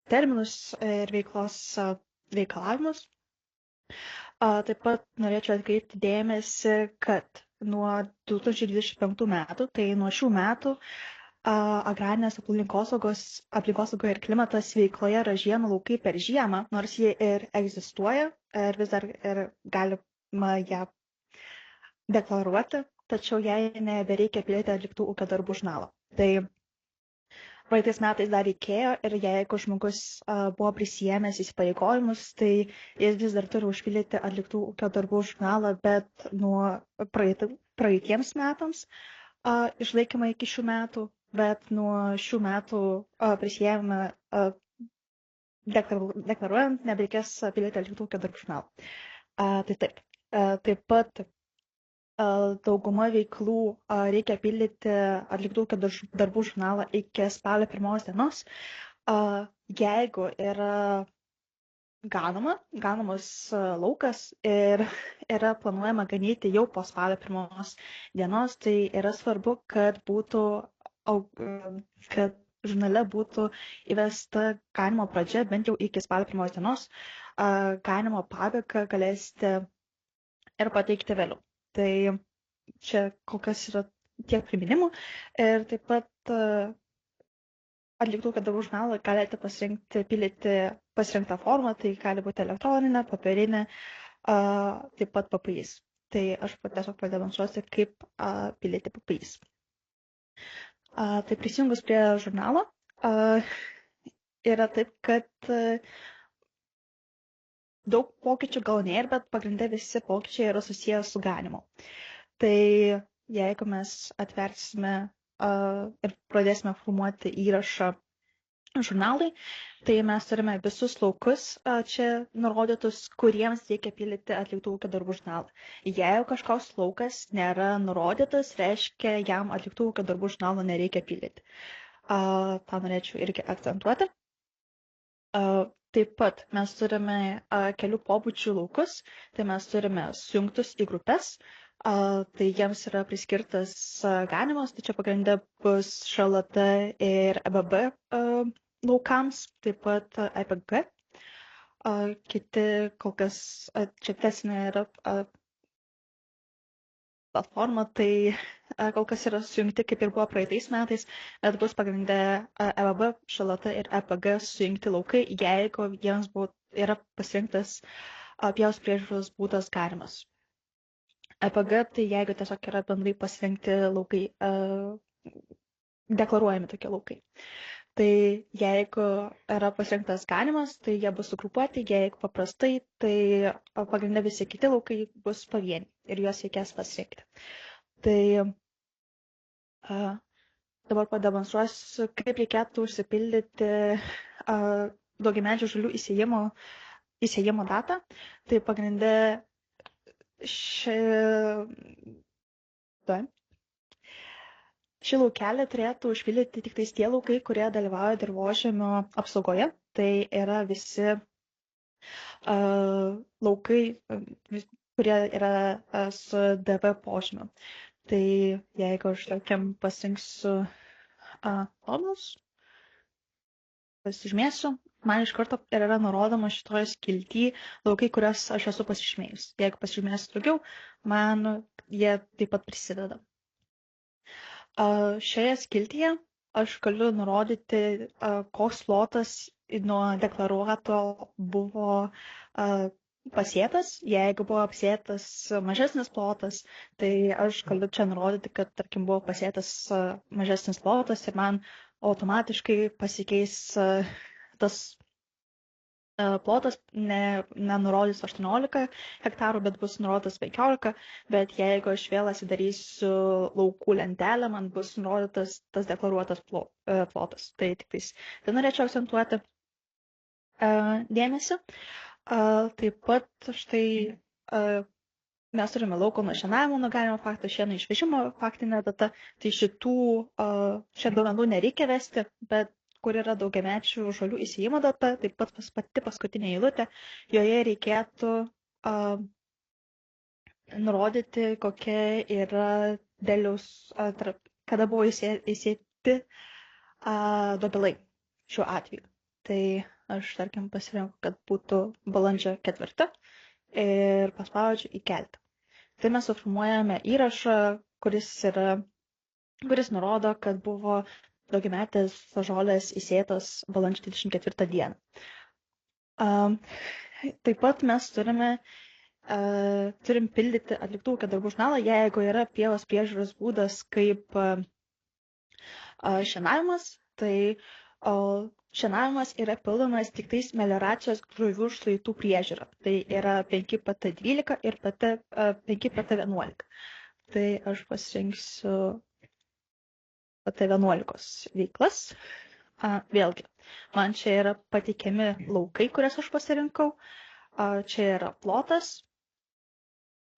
terminus ir veiklos reikalavimus. Taip pat norėčiau atkreipti dėmesį, kad nuo 2025 metų, tai nuo šių metų, agrarinės aplinkosaugoje ir klimatas veikloje ražienų laukai per žiemą, nors jie ir egzistuoja ir vis dar ir galima ją deklaruoti, tačiau jai nebereikia pildyti atliktų ūkio darbų žurnalo. Tai praeitais metais dar reikėjo ir jeigu žmogus buvo prisijėmęs įsipareigojimus, tai jis vis dar turi užpildyti atliktų ūkio darbų žurnalą, bet nuo praeitiems metams išlaikymą iki šių metų, bet nuo šių metų prisijėmę deklaruojant nebereikės pildyti atliktų ūkio darbų žurnalą. Tai taip. Taip pat dauguma veiklų reikia pildyti atliktų ūkio darbų žurnalą iki spalio 1 dienos. Jeigu yra ganomas laukas ir yra planuojama ganyti jau po spalio 1 dienos, tai yra svarbu, kad žurnale būtų įvesta ganimo pradžia bent jau iki spalio 1 dienos. Ganimo pabaigą galėsite ir pateikti vėliau. Tai čia kol kas yra tiek priminimų ir taip pat atliktų ūkio darbų žurnalą galite pasirinkti pildyti pasirinktą formą, tai gali būti elektroninė, popierinė, taip pat PPIs. Tai aš tiesiog pademonstruosiu, kaip pildyti PPIs. Tai prisijungus prie žurnalo yra taip, kad daug pokyčių gal nėra, bet pagrinde visi pokyčiai yra susijęs su ganimu. Tai jeigu mes atversime ir pradėsime formuoti įrašą žurnalai, tai mes turime visus laukus čia nurodytus, kuriems reikia pildyti atliktų ūkio darbų žurnalą. Jeigu kažkoks laukas nėra nurodytas, reiškia, jam atliktų ūkio darbų žurnalo nereikia pildyti. tą norėčiau irgi akcentuoti. Taip pat mes turime kelių pobūdžių laukus, tai mes turime sujungtus į grupės, tai jiems yra priskirtas ganimas, tai čia pagrindė bus ŠLT ir EBB laukams, taip pat EPG. Kiti kol kas čia tesnė yra platforma, tai kol kas yra sujungti kaip ir buvo praeitais metais, bet bus pagrindę EBB, ŠLT ir EPG sujungti laukai, jeigu jiems yra pasirinktas pievos priežiūros būdas garimas. EPG tai jeigu tiesiog yra bendrai pasirinkti laukai, deklaruojami tokie laukai. Tai jeigu yra pasirinktas ganimas, tai jie bus sugrupuoti, jeigu paprastai, tai pagrindė visi kiti laukai bus pavieniai ir juos reikės pasirinkti. Tai dabar pademonstruosiu, kaip reikėtų užsipildyti daugiamedžių žolių įsėjimo datą. Tai pagrindė Šį laukelį turėtų užpildyti tik tais tie laukai, kurie dalyvauja dirvožemio apsaugoje. Tai yra visi laukai, kurie yra su DV požymiu. Tai jeigu aš tokiam pasirinksiu odus, pasižymėsiu, man iš karto yra nurodoma šitoje skiltyje laukai, kuriuos aš esu pasižymėjus. Jeigu pasižymėsiu daugiau, man jie taip pat prisideda. Šioje skiltyje aš galiu nurodyti, koks plotas nuo deklaruoto buvo pasėtas. Jeigu buvo pasėtas mažesnis plotas, tai aš galiu čia nurodyti, kad, tarkim, buvo pasėtas mažesnis plotas ir man automatiškai pasikeis tas plotas, nenurodys 18 hektarų, bet bus nurodytas 15, bet jeigu aš vėl atsidarysiu laukų lentelę, man bus nurodytas tas deklaruotas plotas. Tai tik tais. Tai norėčiau akcentuoti dėmesį. Taip pat štai mes turime lauko nušienavimo nugalimo faktą, šieno išvežimo faktinė data, tai šitų duomenų nereikia vesti, bet kur yra daugiamečių žolių įsijimo data, taip pat pati paskutinė eilutė, joje reikėtų nurodyti, kokia yra derliaus, kada buvo įsėti dobilai šiuo atveju. Tai aš, tarkim, pasirenku, kad būtų balandžio 4 ir paspaudžiu įkelti. Tai mes suformuojame įrašą, kuris nurodo, kad buvo daugiametės žolės įsėtos balandžio 24 dieną. Taip pat mes turim pildyti atliktų ūkio darbų žurnalą, jeigu yra pievos priežiūros būdas kaip šienavimas, tai šienavimas yra pildomas tik tais melioracijos griovių šlaitų priežiūra. Tai yra 5PT12 ir 5PT11. Tai aš pasirinksiu PT11 veiklas. Vėlgi, man čia yra pateikiami laukai, kurias aš pasirinkau. Čia yra plotas.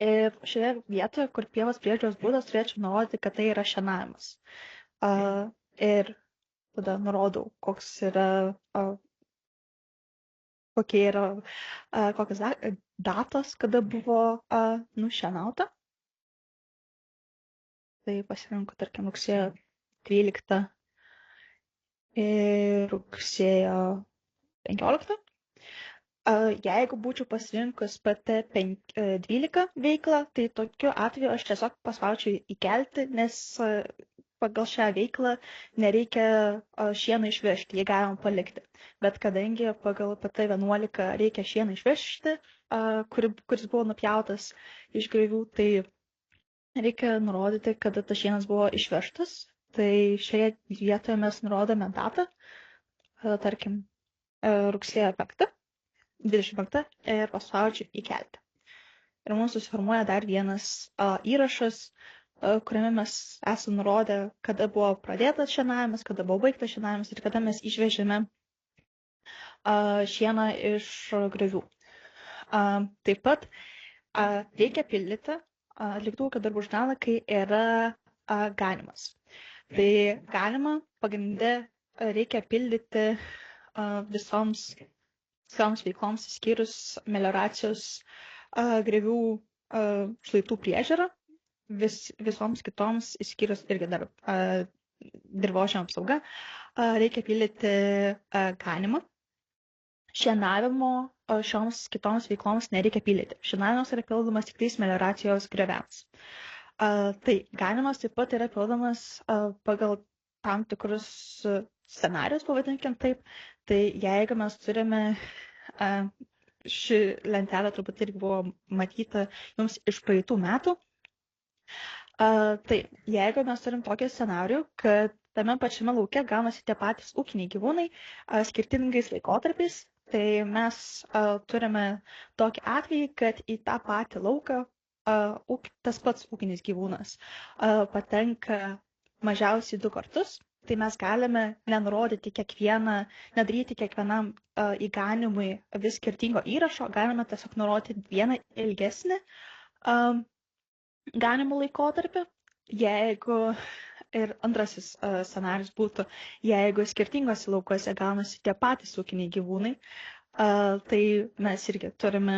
Ir šioje vietoje, kur pievos priežiūros būdas, turėčiau nurodyti, kad tai yra šienavimas. Ir tada nurodau, kokios datos, kada buvo nušienauta. Tai pasirinku, tarkim, rugsėjo 12 ir rugsėjo 15. Jeigu būčiau pasirinkus PT12 veiklą, tai tokiu atveju aš tiesiog paspaudžiu įkelti, nes pagal šią veiklą nereikia šieną išvežti, jį galima palikti. Bet kadangi pagal PT11 reikia šieną išvežti, kuris buvo nupjautas iš griovių, tai reikia nurodyti, kada tas šienas buvo išvežtas. Tai šioje vietoje mes nurodome datą, tarkim, rugsėjo 25 ir paspaudžiu įkelti. Ir mums susiformuoja dar vienas įrašas, kuriame mes esame nurodę, kada buvo pradėtas šienavimas, kada buvo baigtas šienavimas ir kada mes išvežėme šieną iš griovių. Taip pat reikia pildyti atliktų ūkio darbų žurnalą, kai yra ganimas. Tai ganimą pagrinde reikia pildyti visoms veikloms išskyrus melioracijos griovių šlaitų priežiūrą, visoms kitoms išskyrus irgi dar dirvožemio apsauga, reikia pildyti ganimą. Šienavimo šioms kitoms veikloms nereikia pildyti. Šienavimas yra pildomas tik tais melioracijos grioviams. Tai ganimas taip pat yra pildomas pagal tam tikrus scenarius, pavadinkim taip. Tai jeigu mes turime, ši lentelė turbūt irgi buvo matyta jums iš praeitų metų, tai jeigu mes turim tokį scenarijų, kad tame pačiame lauke gaunasi tie patys ūkiniai gyvūnai skirtingais laikotarpiais, tai mes turime tokį atvejį, kad į tą patį lauką tas pats ūkinis gyvūnas patenka mažiausiai 2 kartus. Tai mes galime nedaryti kiekvienam įganimui vis skirtingo įrašo, galime tiesiog nurodyti vieną ilgesnį ganimo laikotarpį. Jeigu ir antrasis scenarijus būtų, jeigu skirtingose laukose gaunasi tie patys ūkiniai gyvūnai, tai mes irgi turime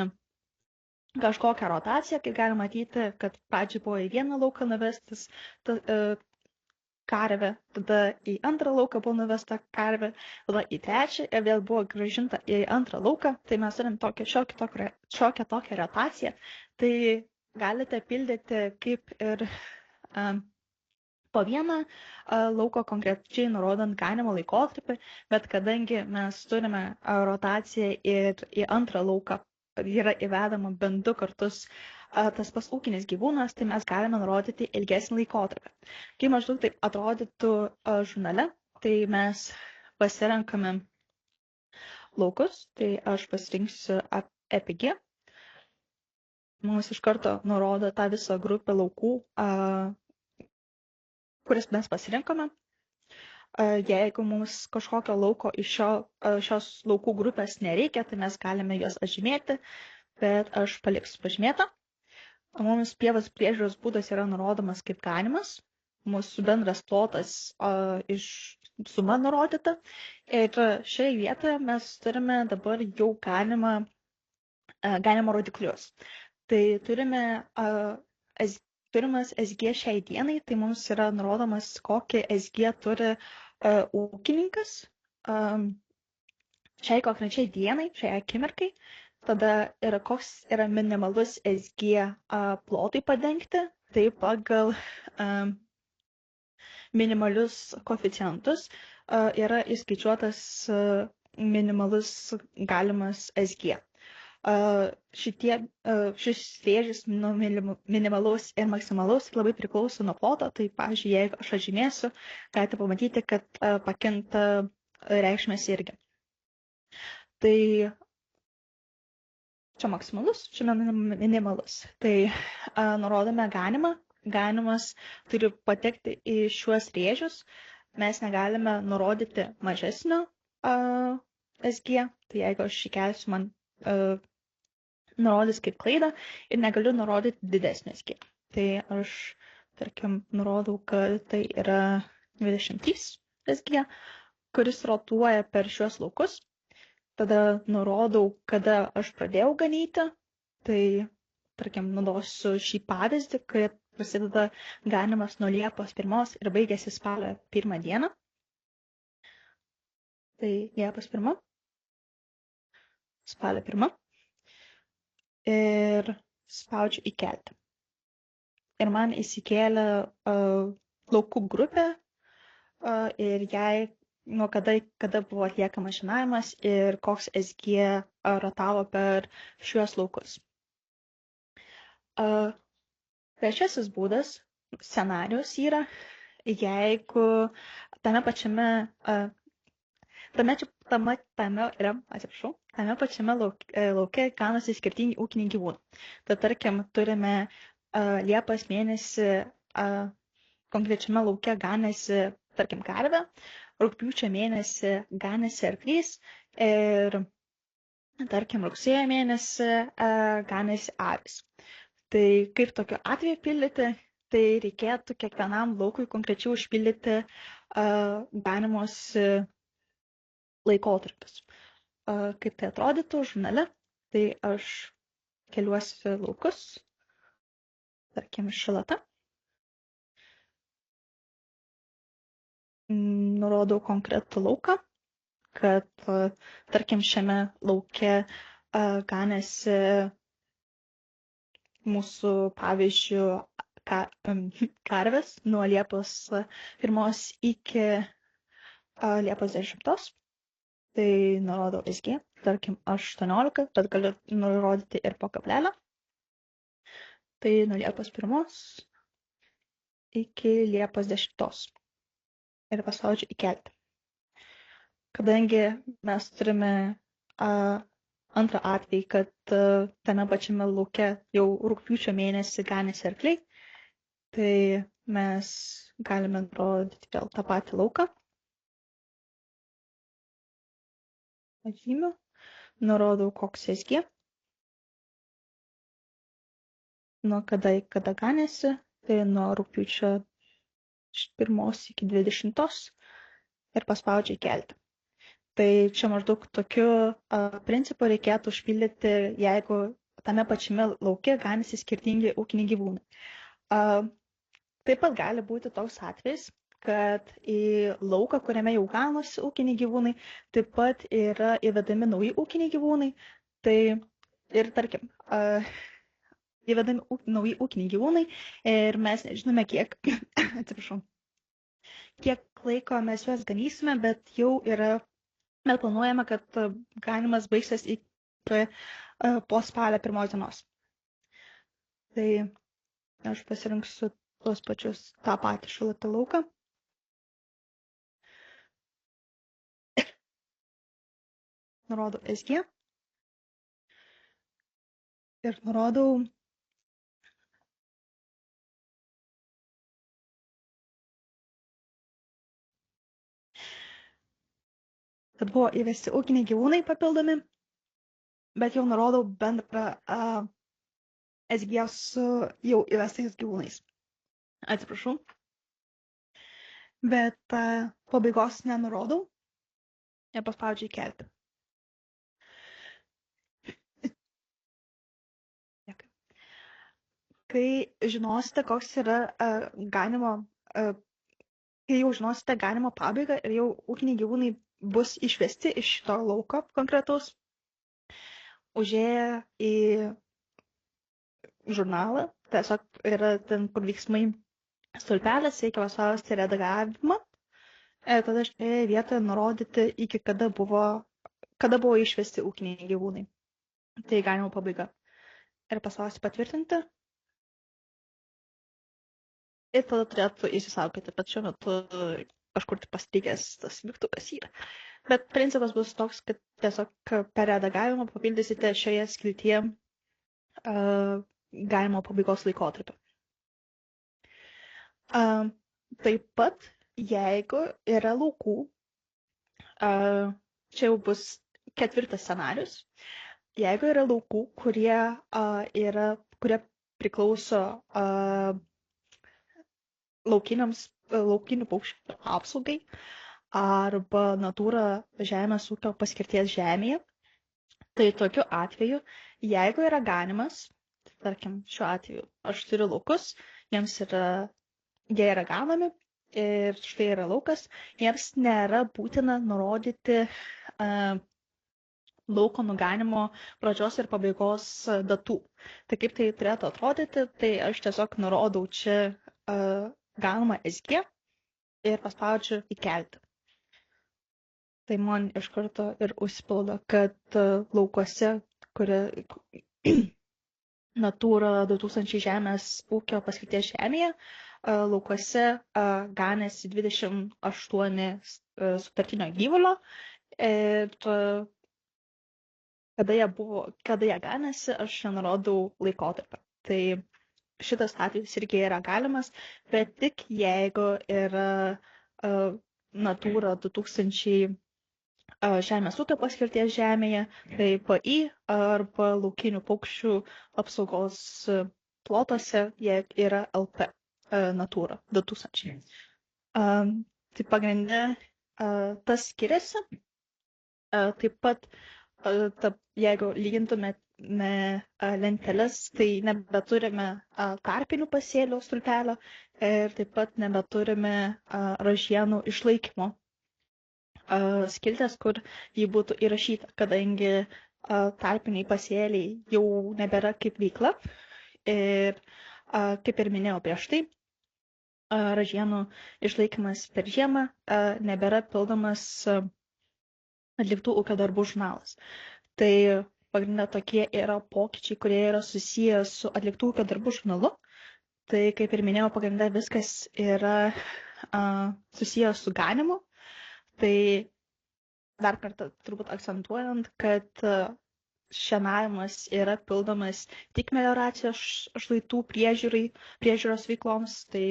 kažkokią rotaciją, kai galime matyti, kad pradžiai buvo į vieną lauką nuvestas karvė, tada į antrą lauką buvo nuvesta karvė, tada į trečią ir vėl buvo grąžinta į antrą lauką. Tai mes turim šiokią tokią rotaciją. Tai galite pildyti kaip ir po vieną lauko konkrečiai nurodant ganimo laikotarpį, bet kadangi mes turime rotaciją ir į antrą lauką yra įvedama bent 2 kartus tas pas ūkinis gyvūnas, tai mes galime nurodyti ilgesnį laikotarpį. Kai maždaug taip atrodytų žurnale, tai mes pasirenkame laukus, tai aš pasirinksiu EPG. Mums iš karto nurodo tą visą grupę laukų, kuris mes pasirinkome. Jeigu mums kažkokio lauko iš šios laukų grupės nereikia, tai mes galime juos atžymėti, bet aš paliksiu pažymėtą. Mums pievos priežiūros būdas yra nurodomas kaip ganimas. Mūsų bendras plotas iš suma nurodyta. Ir šioje vietoje mes turime dabar jau ganimo rodiklius. Tai turimas SG šiai dienai, tai mums yra nurodomas, kokį SG turi ūkininkas šiai konkrečiai dienai, šiai akimirkai. Tada koks yra minimalus SG plotui padengti, tai pagal minimalius koeficientus yra įskaičiuotas minimalus galimas SG. Šis rėžis nuo minimalaus ir maksimalaus labai priklauso nuo ploto. Tai, pavyzdžiui, jeigu aš atžymėsiu, galite pamatyti, kad pakinta reikšmės irgi. Tai čia maksimalus, čia minimalus. Tai nurodome ganimą. Ganimas turi patekti į šiuos rėžius. Mes negalime nurodyti mažesnio SG. Tai jeigu aš įkelsiu, man nurodys kaip klaidą ir negaliu nurodyti didesnį SG. Tai aš, tarkim, nurodau, kad tai yra 20 SG, kuris rotuoja per šiuos laukus. Tada nurodau, kada aš pradėjau ganyti. Tai, tarkim, naudosiu šį pavyzdį, kad prasideda ganimas nuo Liepos 1 ir baigėsi spalio 1 dieną. Tai Liepos 1, spalio 1. Ir spaudžiu įkelti. Ir man įsikėlė laukų grupė ir jai nuo kada buvo atliekamas šienavimas ir koks SG rotavo per šiuos laukus. Trečiasis būdas, scenarius yra, jeigu tame pačiame lauke ganosi skirtingi ūkiniai gyvūnai. Tai tarkim, turime Liepos mėnesį konkrečiame lauke ganėsi, tarkim, karvė, rugpjūčio mėnesį ganėsi arklys ir, tarkim, rugsėjo mėnesį ganėsi avis. Tai kaip tokiu atveju pildyti, tai reikėtų kiekvienam laukui konkrečiai užpildyti ganimosi laikotarpis. Kaip tai atrodytų žurnale, tai aš keliuosi laukus, tarkim, šilata. Nurodau konkretų lauką, kad, tarkim, šiame lauke ganėsi mūsų, pavyzdžiui, karvės nuo Liepos 1 iki Liepos 10. Tai nurodau SG, tarkim, 18, bet galiu nurodyti ir po kablelę. Tai nuo Liepos 1 iki Liepos 10. Ir paspaudžiu įkelti. Kadangi mes turime antrą atvejį, kad tame pačiame lauke jau rugpjūčio mėnesį ganėsi arkliai, tai mes galime nurodyti vėl tą patį lauką. Atžymiu, nurodau koks SG, nuo kada ganėsi, tai nuo rugpjūčio 1 iki 20 ir paspaudžiu įkelti. Tai čia maždaug tokiu principu reikėtų užpildyti, jeigu tame pačiame lauke ganėsi skirtingi ūkiniai gyvūnai. Taip pat gali būti toks atvejis, kad į lauką, kuriame jau ganosi ūkiniai gyvūnai, taip pat yra įvedami nauji ūkiniai gyvūnai. Tai ir, tarkim, įvedami nauji ūkiniai gyvūnai ir mes nežinome, kiek laiko mes juos ganysime, bet jau yra, mes planuojame, kad ganimas baigsis po spalio 1 dienos. Tai aš pasirinksiu tuos pačius tą patį šilutę lauką. Nurodau SG ir nurodau kad buvo įvesti ūkiniai gyvūnai papildomi, bet jau nurodau bendrą SG su jau įvestais gyvūnais. Atsiprašau. Bet pabaigos nenurodau ir paspaudžiu įkelti. Kai žinosite, koks yra kai jau žinosite ganimo pabaigą ir jau ūkiniai gyvūnai bus išvesti iš šito lauko konkretaus, užėję į žurnalą, tiesiog yra ten, kur veiksmai stulpelis, reikia paspausti redagavimą ir tada šitoje vietoje nurodyti, iki kada buvo išvesti ūkiniai gyvūnai. Tai ganimo pabaiga. Ir paspausti patvirtinti. Ir tada turėtų įsisaugoti, bet šiuo metu kažkur pastrigęs tas mygtukas yra. Bet principas bus toks, kad tiesiog per redagavimą papildysite šioje skiltyje ganimo pabaigos laikotarpį. Taip pat, jeigu yra laukų, čia jau bus 4 scenarius, jeigu yra laukų, kurie priklauso laukinių paukščių apsaugai arba natūra žemės ūkio paskirties žemėje, tai tokiu atveju, jeigu yra ganimas, tarkim, šiuo atveju aš turiu laukus, jie yra ganami ir štai yra laukas, jiems nėra būtina nurodyti lauko nuganimo pradžios ir pabaigos datų. Tai kaip tai turėtų atrodyti, tai aš tiesiog nurodau čia ganimą SG ir paspaudžiu įkelti. Tai man iš karto ir užsipildo, kad laukuose, kurie Natūra 2000 žemės ūkio paskirties žemėje, laukuose ganėsi 28 sutartinio gyvulio ir kada jie ganėsi, aš nenurodau laikotarpio. Tai šitas atvejis irgi yra galimas, bet tik jeigu yra Natūra 2000 žemės ūkio paskirties žemėje, tai PI arba laukinių paukščių apsaugos plotuose jie yra LP Natūra 2000. Tai pagrindė tas skiriasi. Taip pat, jeigu lygintumėme lenteles, tai nebeturime tarpinių pasėlių stulpelio ir taip pat nebeturime ražienų išlaikymo skiltės, kur jį būtų įrašyta, kadangi tarpiniai pasėliai jau nebėra kaip veikla ir kaip ir minėjau prieš tai, ražienų išlaikymas per žiemą nebėra pildomas atliktų ūkio darbų žurnalas. Tai pagrindė tokie yra pokyčiai, kurie yra susiję su atliktų ūkio darbų žurnalu. Tai kaip ir minėjau, pagrindė viskas yra susiję su ganimu. Tai dar kartą turbūt akcentuojant, kad šienavimas yra pildomas tik melioracijos šlaitų priežiūros veikloms, tai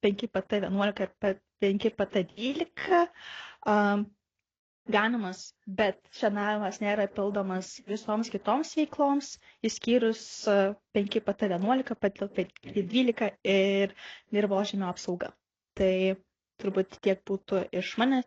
5PT11 ir 5PT12 ganimas, bet šienavimas nėra pildomas visoms kitoms veikloms, išskyrus 5PT11, 5PT12 ir dirvožemio apsauga. Tai turbūt tiek būtų iš manęs